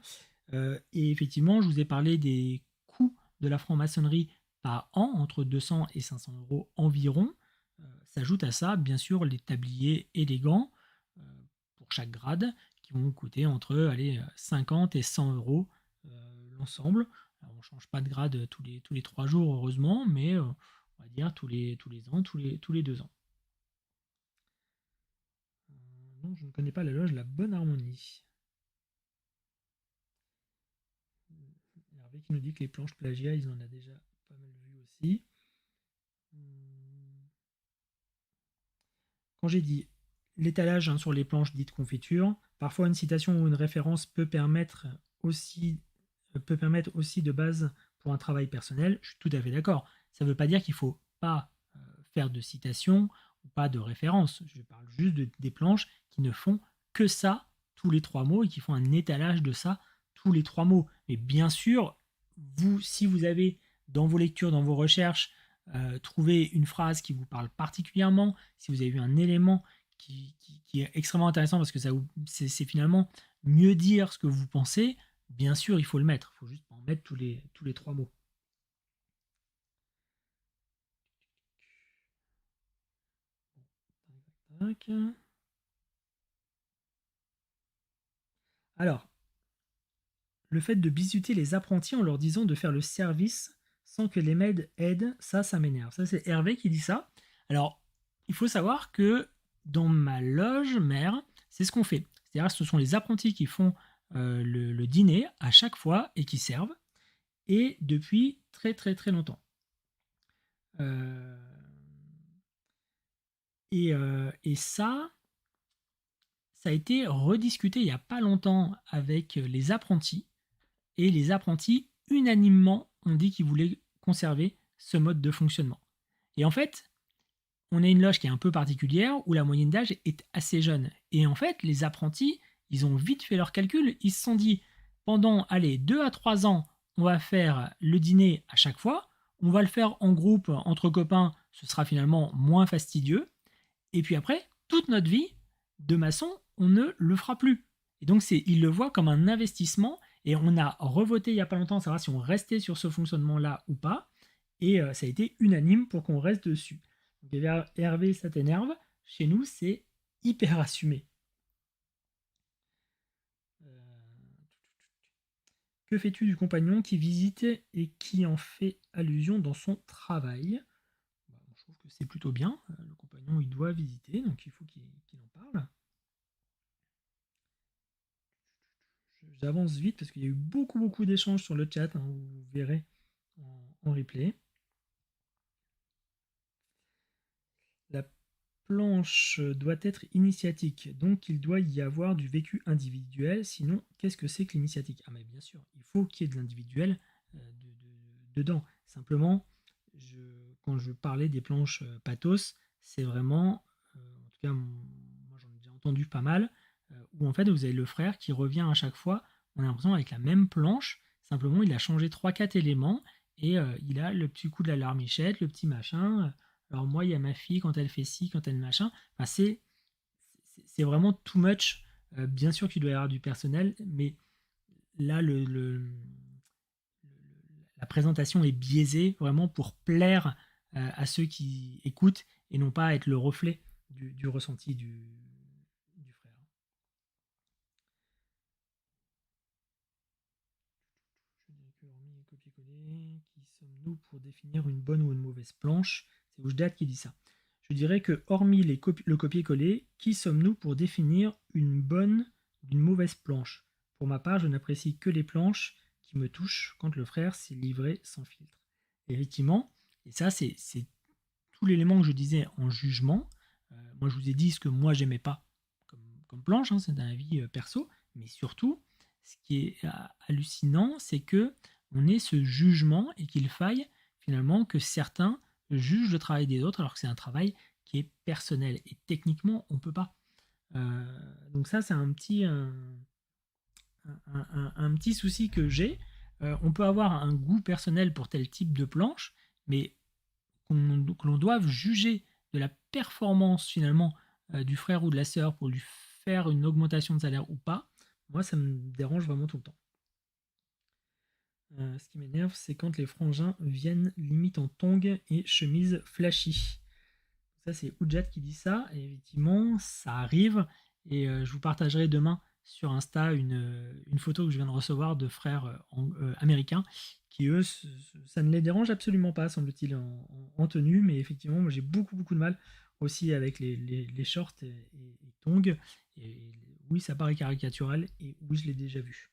[SPEAKER 1] Et effectivement, je vous ai parlé des coûts de la franc-maçonnerie par an, entre 200 et 500 € environ. S'ajoute à ça, bien sûr, les tabliers élégants pour chaque grade qui vont coûter entre 50 et 100 € l'ensemble. Alors, on ne change pas de grade tous les 3 jours, heureusement, mais on va dire tous les ans, tous les 2 ans. Non, je ne connais pas la loge La Bonne Harmonie. Hervé qui nous dit que les planches plagiat, ils en ont déjà pas mal vu aussi. Quand j'ai dit l'étalage sur les planches dites confiture, parfois une citation ou une référence peut permettre aussi de base pour un travail personnel. Je suis tout à fait d'accord. Ça ne veut pas dire qu'il ne faut pas faire de citation ou pas de référence. Je parle juste des planches qui ne font que ça tous les 3 mots et qui font un étalage de ça tous les 3 mots. Mais bien sûr, si vous avez dans vos lectures, dans vos recherches, trouver une phrase qui vous parle particulièrement, si vous avez vu un élément qui est extrêmement intéressant parce que c'est finalement mieux dire ce que vous pensez, bien sûr, il faut le mettre. Il faut juste pas en mettre tous les 3 mots. Alors, le fait de bisuter les apprentis en leur disant de faire le service sans que les maîtres aident, ça m'énerve. Ça, c'est Hervé qui dit ça. Alors, il faut savoir que dans ma loge mère, c'est ce qu'on fait. C'est-à-dire que ce sont les apprentis qui font le dîner à chaque fois et qui servent, et depuis très très très longtemps. Et ça a été rediscuté il n'y a pas longtemps avec les apprentis, et les apprentis unanimement ont dit qu'ils voulaient conserver ce mode de fonctionnement. Et en fait, on a une loge qui est un peu particulière où la moyenne d'âge est assez jeune. Et en fait, les apprentis, ils ont vite fait leurs calculs. Ils se sont dit, pendant, 2 à 3 ans, on va faire le dîner à chaque fois. On va le faire en groupe, entre copains, ce sera finalement moins fastidieux. Et puis après, toute notre vie de maçon, on ne le fera plus. Et donc, ils le voient comme un investissement. Et on a revoté il n'y a pas longtemps, savoir si on restait sur ce fonctionnement-là ou pas. Et ça a été unanime pour qu'on reste dessus. Donc, Hervé, ça t'énerve. Chez nous, c'est hyper assumé. Que fais-tu du compagnon qui visite et qui en fait allusion dans son travail? Je trouve que c'est plutôt bien. Le compagnon, il doit visiter, donc il faut qu'il en parle. J'avance vite parce qu'il y a eu beaucoup d'échanges sur le chat, hein, vous verrez en replay. La planche doit être initiatique, donc il doit y avoir du vécu individuel, sinon qu'est-ce que c'est que l'initiatique? Ah mais bien sûr, il faut qu'il y ait de l'individuel dedans. Simplement, quand je parlais des planches pathos, c'est vraiment, en tout cas moi j'en ai déjà entendu pas mal, où en fait vous avez le frère qui revient à chaque fois, on a l'impression avec la même planche, simplement il a changé 3-4 éléments, et il a le petit coup de la larmichette, le petit machin. Alors moi, il y a ma fille quand elle fait ci, quand elle machin. Enfin, c'est vraiment too much. Bien sûr qu'il doit y avoir du personnel, mais là, la présentation est biaisée vraiment pour plaire à ceux qui écoutent et non pas être le reflet du ressenti du frère. Je dirais que hormis copier-coller, qui sommes-nous pour définir une bonne ou une mauvaise planche? C'est Oujdat qui dit ça. Je dirais que, hormis le copier-coller, qui sommes-nous pour définir une bonne d'une mauvaise planche? Pour ma part, je n'apprécie que les planches qui me touchent quand le frère s'est livré sans filtre. Et effectivement, et ça, c'est tout l'élément que je disais en jugement. Moi, je vous ai dit ce que moi, j'aimais pas comme planche, hein, c'est un avis perso, mais surtout, ce qui est hallucinant, c'est que on ait ce jugement et qu'il faille finalement que certains jugent le travail des autres alors que c'est un travail qui est personnel et techniquement on peut pas. Donc ça c'est un petit souci que j'ai. On peut avoir un goût personnel pour tel type de planche, mais que l'on doive juger de la performance finalement du frère ou de la sœur pour lui faire une augmentation de salaire ou pas, moi ça me dérange vraiment tout le temps. Ce qui m'énerve, c'est quand les frangins viennent limite en tongs et chemise flashy. Ça, c'est Oujat qui dit ça, et effectivement, ça arrive, et je vous partagerai demain sur Insta une photo que je viens de recevoir de frères américains, qui eux, ça ne les dérange absolument pas, semble-t-il, en tenue, mais effectivement, moi j'ai beaucoup de mal aussi avec les shorts et tongs, et oui, ça paraît caricatural, et oui, je l'ai déjà vu.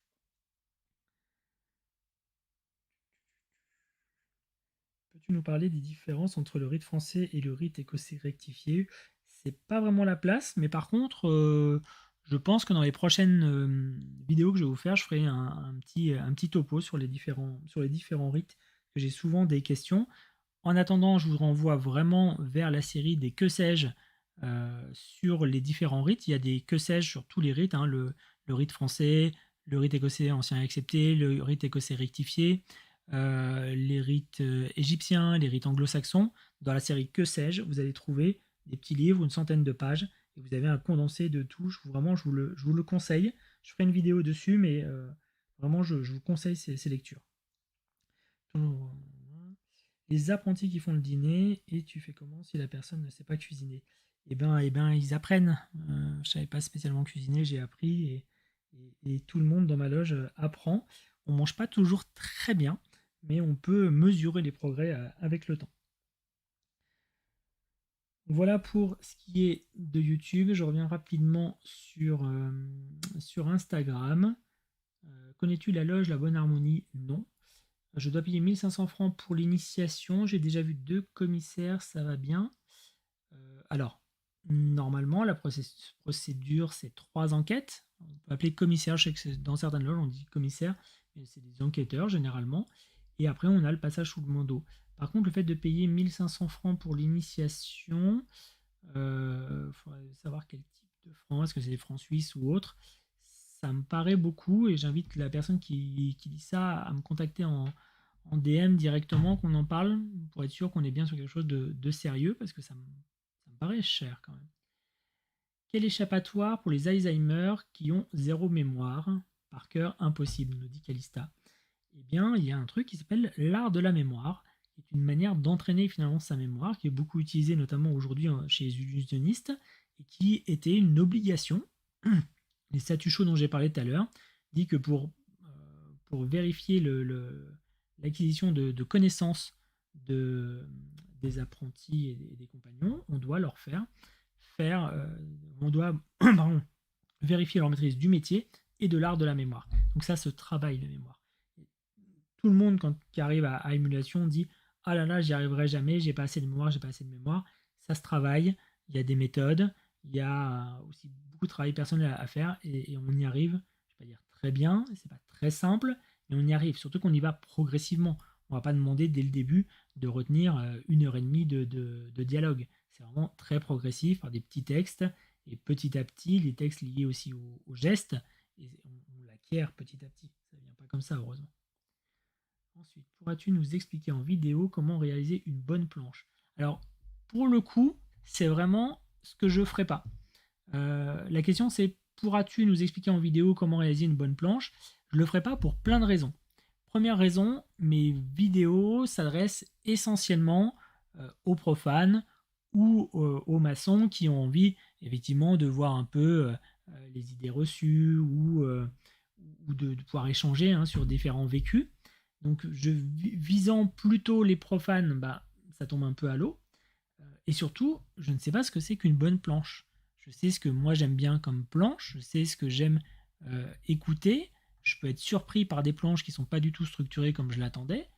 [SPEAKER 1] Peux-tu nous parler des différences entre le rite français et le rite écossais rectifié? C'est pas vraiment la place, mais par contre, je pense que dans les prochaines vidéos que je vais vous faire, je ferai un petit topo sur les différents rites, que j'ai souvent des questions. En attendant, je vous renvoie vraiment vers la série des que sais-je sur les différents rites. Il y a des que sais-je sur tous les rites, hein, le rite français, le rite écossais ancien et accepté, le rite écossais rectifié. les rites égyptiens, les rites anglo-saxons. Dans la série Que sais-je, vous allez trouver des petits livres, une centaine de pages, et vous avez un condensé de tout. Vraiment, je vous le conseille. Je ferai une vidéo dessus, mais vraiment, je vous conseille ces lectures. Les apprentis qui font le dîner, et tu fais comment si la personne ne sait pas cuisiner? Eh ben, ils apprennent. Je savais pas spécialement cuisiner, j'ai appris, et tout le monde dans ma loge apprend. On mange pas toujours très bien, mais on peut mesurer les progrès avec le temps. Voilà pour ce qui est de YouTube. Je reviens rapidement sur Instagram. Connais-tu la loge La Bonne Harmonie? Non. Je dois payer 1500 francs pour l'initiation. J'ai déjà vu 2 commissaires, ça va bien. Alors, normalement, la procédure, c'est 3 enquêtes. On peut appeler commissaire, je sais que dans certaines loges, on dit commissaire, mais c'est des enquêteurs généralement. Et après, on a le passage sous le manteau. Par contre, le fait de payer 1500 francs pour l'initiation, il faudrait savoir quel type de francs, est-ce que c'est des francs suisses ou autres. Ça me paraît beaucoup, et j'invite la personne qui dit ça à me contacter en DM directement, qu'on en parle, pour être sûr qu'on est bien sur quelque chose de sérieux, parce que ça me paraît cher quand même. Quel échappatoire pour les Alzheimer qui ont zéro mémoire? Par cœur, impossible, nous dit Calista. Eh bien, il y a un truc qui s'appelle l'art de la mémoire, qui est une manière d'entraîner finalement sa mémoire, qui est beaucoup utilisée notamment aujourd'hui chez les illusionnistes, et qui était une obligation. Les statuts chauds dont j'ai parlé tout à l'heure dit que pour vérifier l'acquisition de connaissances des apprentis et des compagnons, on doit leur on doit pardon, vérifier leur maîtrise du métier et de l'art de la mémoire. Donc ça se travaille la mémoire. Tout le monde qui arrive à émulation dit ah là là, j'y arriverai jamais, j'ai pas assez de mémoire, j'ai pas assez de mémoire. Ça se travaille, il y a des méthodes, il y a aussi beaucoup de travail personnel à faire, et on y arrive, je vais pas dire très bien, c'est pas très simple, mais on y arrive, surtout qu'on y va progressivement. On va pas demander dès le début de retenir 1 heure et demie de dialogue. C'est vraiment très progressif par des petits textes, et petit à petit, les textes liés aussi aux gestes, et on l'acquiert petit à petit. Ça ne vient pas comme ça, heureusement. Ensuite, pourras-tu nous expliquer en vidéo comment réaliser une bonne planche? Alors, pour le coup, c'est vraiment ce que je ne ferai pas. La question c'est, pourras-tu nous expliquer en vidéo comment réaliser une bonne planche? Je ne le ferai pas pour plein de raisons. Première raison, mes vidéos s'adressent essentiellement aux profanes ou aux maçons qui ont envie effectivement de voir un peu les idées reçues, ou de pouvoir échanger sur différents vécus. Donc, visant plutôt les profanes, bah, ça tombe un peu à l'eau. Et surtout, je ne sais pas ce que c'est qu'une bonne planche. Je sais ce que moi j'aime bien comme planche, je sais ce que j'aime écouter. Je peux être surpris par des planches qui ne sont pas du tout structurées comme je l'attendais.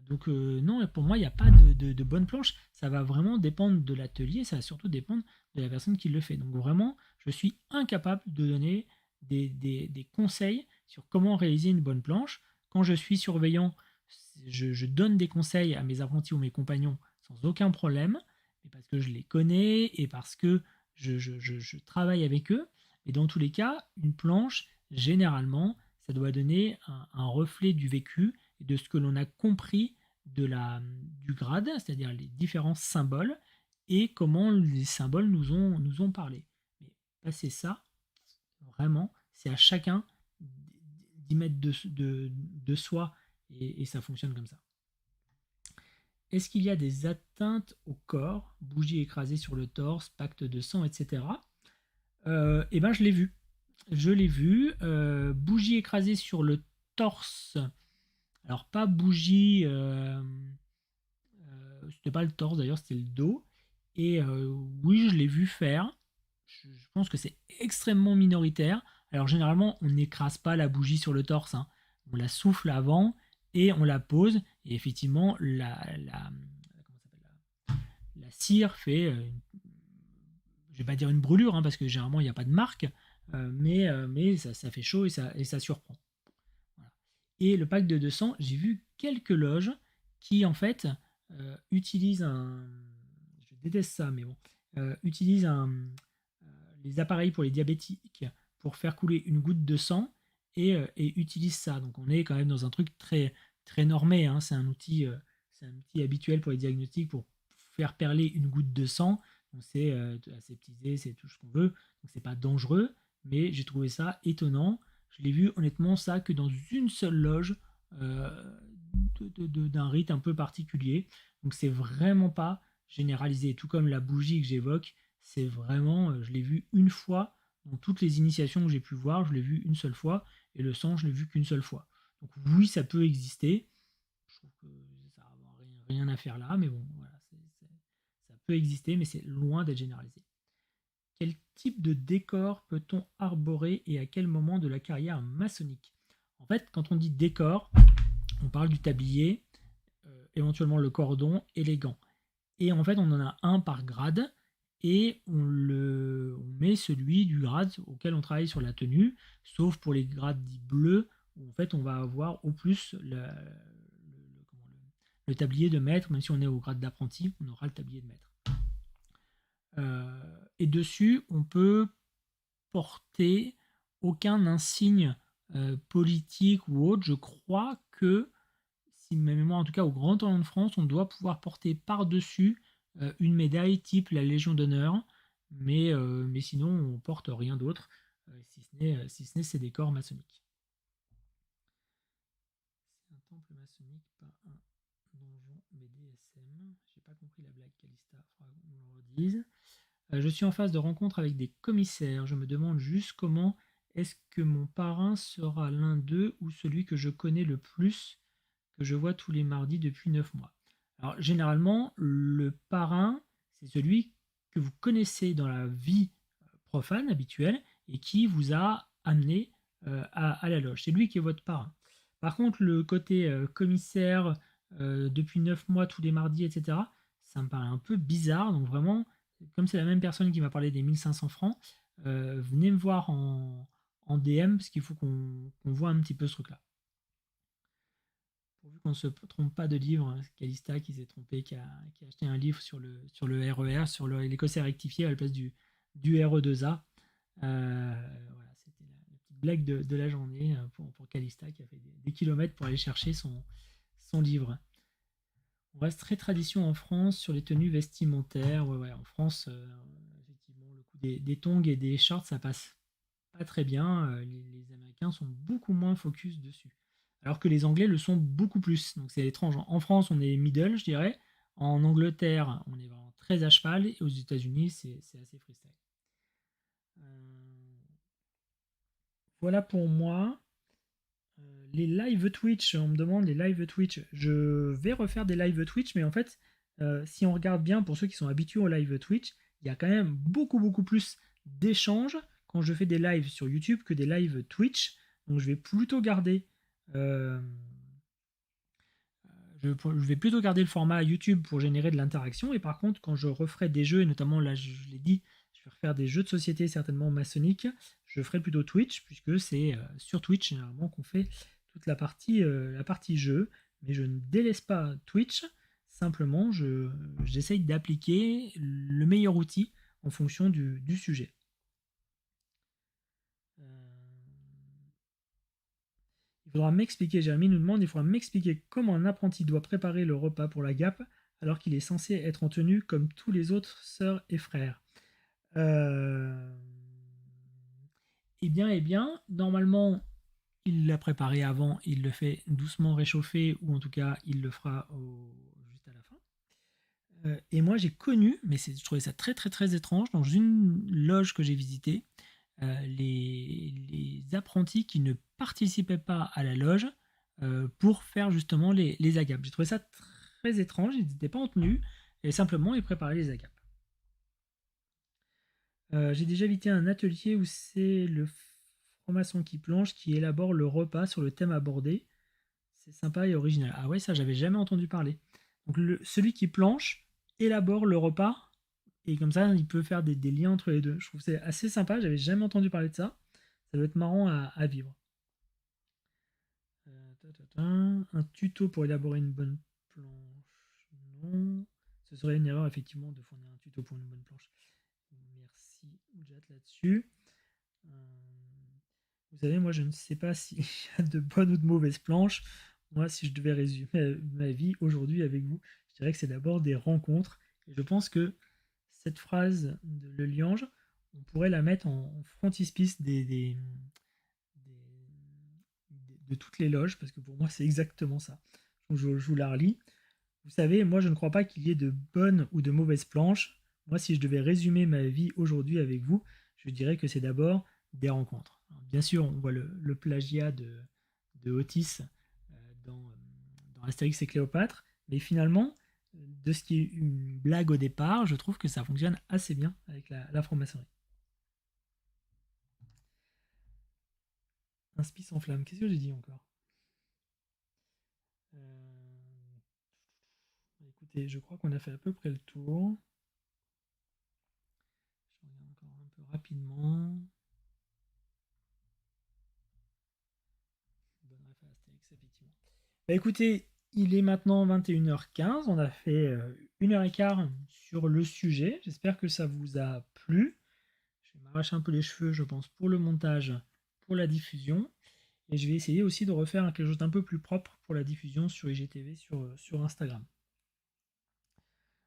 [SPEAKER 1] Donc non, pour moi, il n'y a pas de bonne planche. Ça va vraiment dépendre de l'atelier, ça va surtout dépendre de la personne qui le fait. Donc vraiment, je suis incapable de donner des conseils sur comment réaliser une bonne planche. Quand je suis surveillant, je donne des conseils à mes apprentis ou mes compagnons sans aucun problème, mais parce que je les connais et parce que je travaille avec eux. Et dans tous les cas, une planche, généralement, ça doit donner un reflet du vécu et de ce que l'on a compris du grade, c'est-à-dire les différents symboles, et comment les symboles nous ont parlé. Mais passer ça, vraiment, c'est à chacun d'y mettre de soi, et ça fonctionne comme ça. Est-ce qu'il y a des atteintes au corps, bougies écrasées sur le torse, pacte de sang, etc. Eh ben, je l'ai vu. Je l'ai vu. Bougie écrasée sur le torse. Alors, pas bougie. C'était pas le torse d'ailleurs, c'était le dos. Et oui, je l'ai vu faire. Je pense que c'est extrêmement minoritaire. Alors, généralement, on n'écrase pas la bougie sur le torse, hein. On la souffle avant et on la pose. Et effectivement, la cire fait, je vais pas dire une brûlure, hein, parce que généralement il n'y a pas de marque, mais ça fait chaud et ça surprend. Voilà. Et le pack de 200, j'ai vu quelques loges qui en fait utilisent je déteste ça, mais bon, utilisent les appareils pour les diabétiques pour faire couler une goutte de sang, et utilisent ça. Donc on est quand même dans un truc très, très normé, hein, c'est un outil habituel pour les diagnostics pour faire perler une goutte de sang. Donc c'est aseptisé, c'est tout ce qu'on veut. Donc c'est pas dangereux, mais j'ai trouvé ça étonnant. Je l'ai vu honnêtement ça que dans une seule loge euh, d'un rite un peu particulier. Donc c'est vraiment pas généralisé. Tout comme la bougie que j'évoque, c'est vraiment, je l'ai vu une fois dans toutes les initiations que j'ai pu voir, je l'ai vu une seule fois, et le sang, je l'ai vu qu'une seule fois. Donc oui, ça peut exister. Je trouve que ça n'a rien à faire là, mais bon, voilà, ça peut exister, mais c'est loin d'être généralisé. Quel type de décor peut-on arborer et à quel moment de la carrière maçonnique? En fait, quand on dit décor, on parle du tablier, éventuellement le cordon et les gants. Et en fait, on en a un par grade et on met celui du grade auquel on travaille sur la tenue, sauf pour les grades dits bleus, où en fait on va avoir au plus le tablier de maître, même si on est au grade d'apprenti, on aura le tablier de maître. Et dessus, on peut porter aucun insigne politique ou autre. Je crois que, si ma mémoire en tout cas au Grand Orient de France, on doit pouvoir porter par-dessus une médaille type la Légion d'honneur, mais sinon on porte rien d'autre, si ce n'est ces décors maçonniques. C'est un temple maçonnique, pas un donjon BDSM. J'ai pas compris la blague, Calista, faudra qu'on me le redise. Je suis en phase de rencontre avec des commissaires. Je me demande juste comment est-ce que mon parrain sera l'un d'eux ou celui que je connais le plus, que je vois tous les mardis depuis 9 mois. Alors généralement, le parrain, c'est celui que vous connaissez dans la vie profane habituelle et qui vous a amené à la loge. C'est lui qui est votre parrain. Par contre, le côté commissaire depuis 9 mois tous les mardis, etc., ça me paraît un peu bizarre. Donc vraiment, comme c'est la même personne qui m'a parlé des 1500 francs, venez me voir en DM parce qu'il faut qu'on voit un petit peu ce truc-là. Pourvu qu'on ne se trompe pas de livre, hein, Calista qui s'est trompé, qui a acheté un livre sur le RER, sur l'écossais rectifié à la place du RE2A. Voilà, c'était la petite blague de la journée pour Calista qui a fait des kilomètres pour aller chercher son livre. On reste très tradition en France sur les tenues vestimentaires. Ouais, en France, effectivement, le coup des tongs et des shorts, ça passe pas très bien. Les Américains sont beaucoup moins focus dessus. Alors que les Anglais le sont beaucoup plus. Donc c'est étrange. En France, on est middle, je dirais. En Angleterre, on est vraiment très à cheval. Et aux États-Unis, c'est assez freestyle. Voilà pour moi. Les live Twitch, on me demande les live Twitch. Je vais refaire des live Twitch, mais en fait, si on regarde bien, pour ceux qui sont habitués au live Twitch, il y a quand même beaucoup plus d'échanges quand je fais des lives sur YouTube que des live Twitch. Donc je vais plutôt garder le format YouTube pour générer de l'interaction. Et par contre, quand je referai des jeux, et notamment là, je l'ai dit, je vais refaire des jeux de société certainement maçonniques, je ferai plutôt Twitch, puisque c'est sur Twitch généralement qu'on fait toute la partie jeu. Mais je ne délaisse pas Twitch, simplement j'essaye d'appliquer le meilleur outil en fonction du sujet. Il faudra m'expliquer, Jérémy nous demande, il faudra m'expliquer comment un apprenti doit préparer le repas pour la GAP alors qu'il est censé être en tenue comme tous les autres sœurs et frères. Eh bien, normalement, il l'a préparé avant, il le fait doucement réchauffer, ou en tout cas, il le fera juste à la fin. Et moi, j'ai connu, mais je trouvais ça très étrange, dans une loge que j'ai visitée, les apprentis qui ne participaient pas à la loge pour faire justement les agapes. J'ai trouvé ça très étrange, ils n'étaient pas en tenue, et simplement ils préparaient les agapes. J'ai déjà visité un atelier où c'est le franc-maçon qui planche qui élabore le repas sur le thème abordé. C'est sympa et original. Ah ouais, ça j'avais jamais entendu parler. Donc celui qui planche élabore le repas et comme ça il peut faire des liens entre les deux. Je trouve que c'est assez sympa, j'avais jamais entendu parler de ça. Ça doit être marrant à vivre. Un tuto pour élaborer une bonne planche. Non. Ce serait une erreur effectivement de fournir un tuto pour une bonne planche. Merci Oujat là-dessus. Vous savez, moi je ne sais pas s'il y a de bonnes ou de mauvaises planches. Moi, si je devais résumer ma vie aujourd'hui avec vous, je dirais que c'est d'abord des rencontres. Et je pense que cette phrase de Le Liange, on pourrait la mettre en frontispice de toutes les loges, parce que pour moi, c'est exactement ça. Donc, je vous la relis. Vous savez, moi, je ne crois pas qu'il y ait de bonnes ou de mauvaises planches. Moi, si je devais résumer ma vie aujourd'hui avec vous, je dirais que c'est d'abord des rencontres. Alors, bien sûr, on voit le plagiat de Otis dans Astérix et Cléopâtre, mais finalement, de ce qui est une blague au départ, je trouve que ça fonctionne assez bien avec la franc-maçonnerie. Un spice en flamme, qu'est-ce que j'ai dit encore? Euh, Écoutez, je crois qu'on a fait à peu près le tour. Je regarde encore un peu rapidement. Bonne ref à Astérix, effectivement. Bah, écoutez, il est maintenant 21h15. On a fait 1h15 sur le sujet. J'espère que ça vous a plu. Je vais m'arracher un peu les cheveux, je pense, pour le montage, pour la diffusion. Et je vais essayer aussi de refaire quelque chose d'un peu plus propre pour la diffusion sur IGTV, sur Instagram.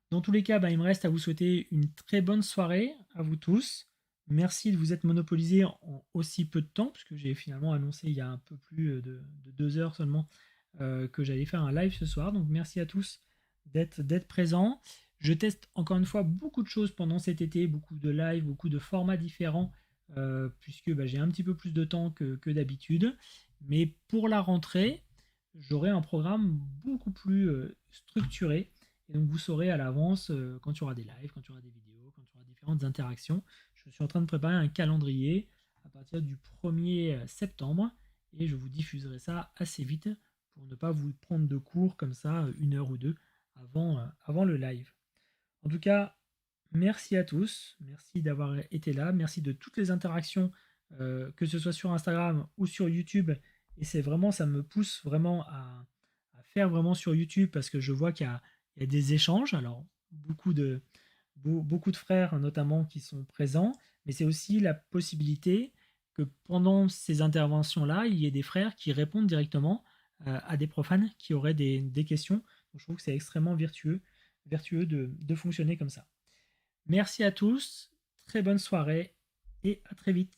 [SPEAKER 1] Dans tous les cas, bah, il me reste à vous souhaiter une très bonne soirée à vous tous. Merci de vous être monopolisé en aussi peu de temps, puisque j'ai finalement annoncé il y a un peu plus de 2 heures seulement que j'allais faire un live ce soir. Donc merci à tous d'être présents. Je teste encore une fois beaucoup de choses pendant cet été, beaucoup de lives, beaucoup de formats différents, puisque bah, j'ai un petit peu plus de temps que d'habitude. Mais pour la rentrée, j'aurai un programme beaucoup plus structuré. Et donc vous saurez à l'avance quand il y aura des lives, quand il y aura des vidéos, quand il y aura différentes interactions. Je suis en train de préparer un calendrier à partir du 1er septembre et je vous diffuserai ça assez vite pour ne pas vous prendre de cours comme ça 1 heure ou 2 avant le live. En tout cas, merci à tous, merci d'avoir été là, merci de toutes les interactions, que ce soit sur Instagram ou sur YouTube. Et c'est vraiment, ça me pousse vraiment à faire vraiment sur YouTube parce que je vois qu'il y a des échanges. Alors, beaucoup de frères notamment qui sont présents, mais c'est aussi la possibilité que pendant ces interventions-là, il y ait des frères qui répondent directement à des profanes qui auraient des questions. Donc, je trouve que c'est extrêmement vertueux de fonctionner comme ça. Merci à tous, très bonne soirée et à très vite.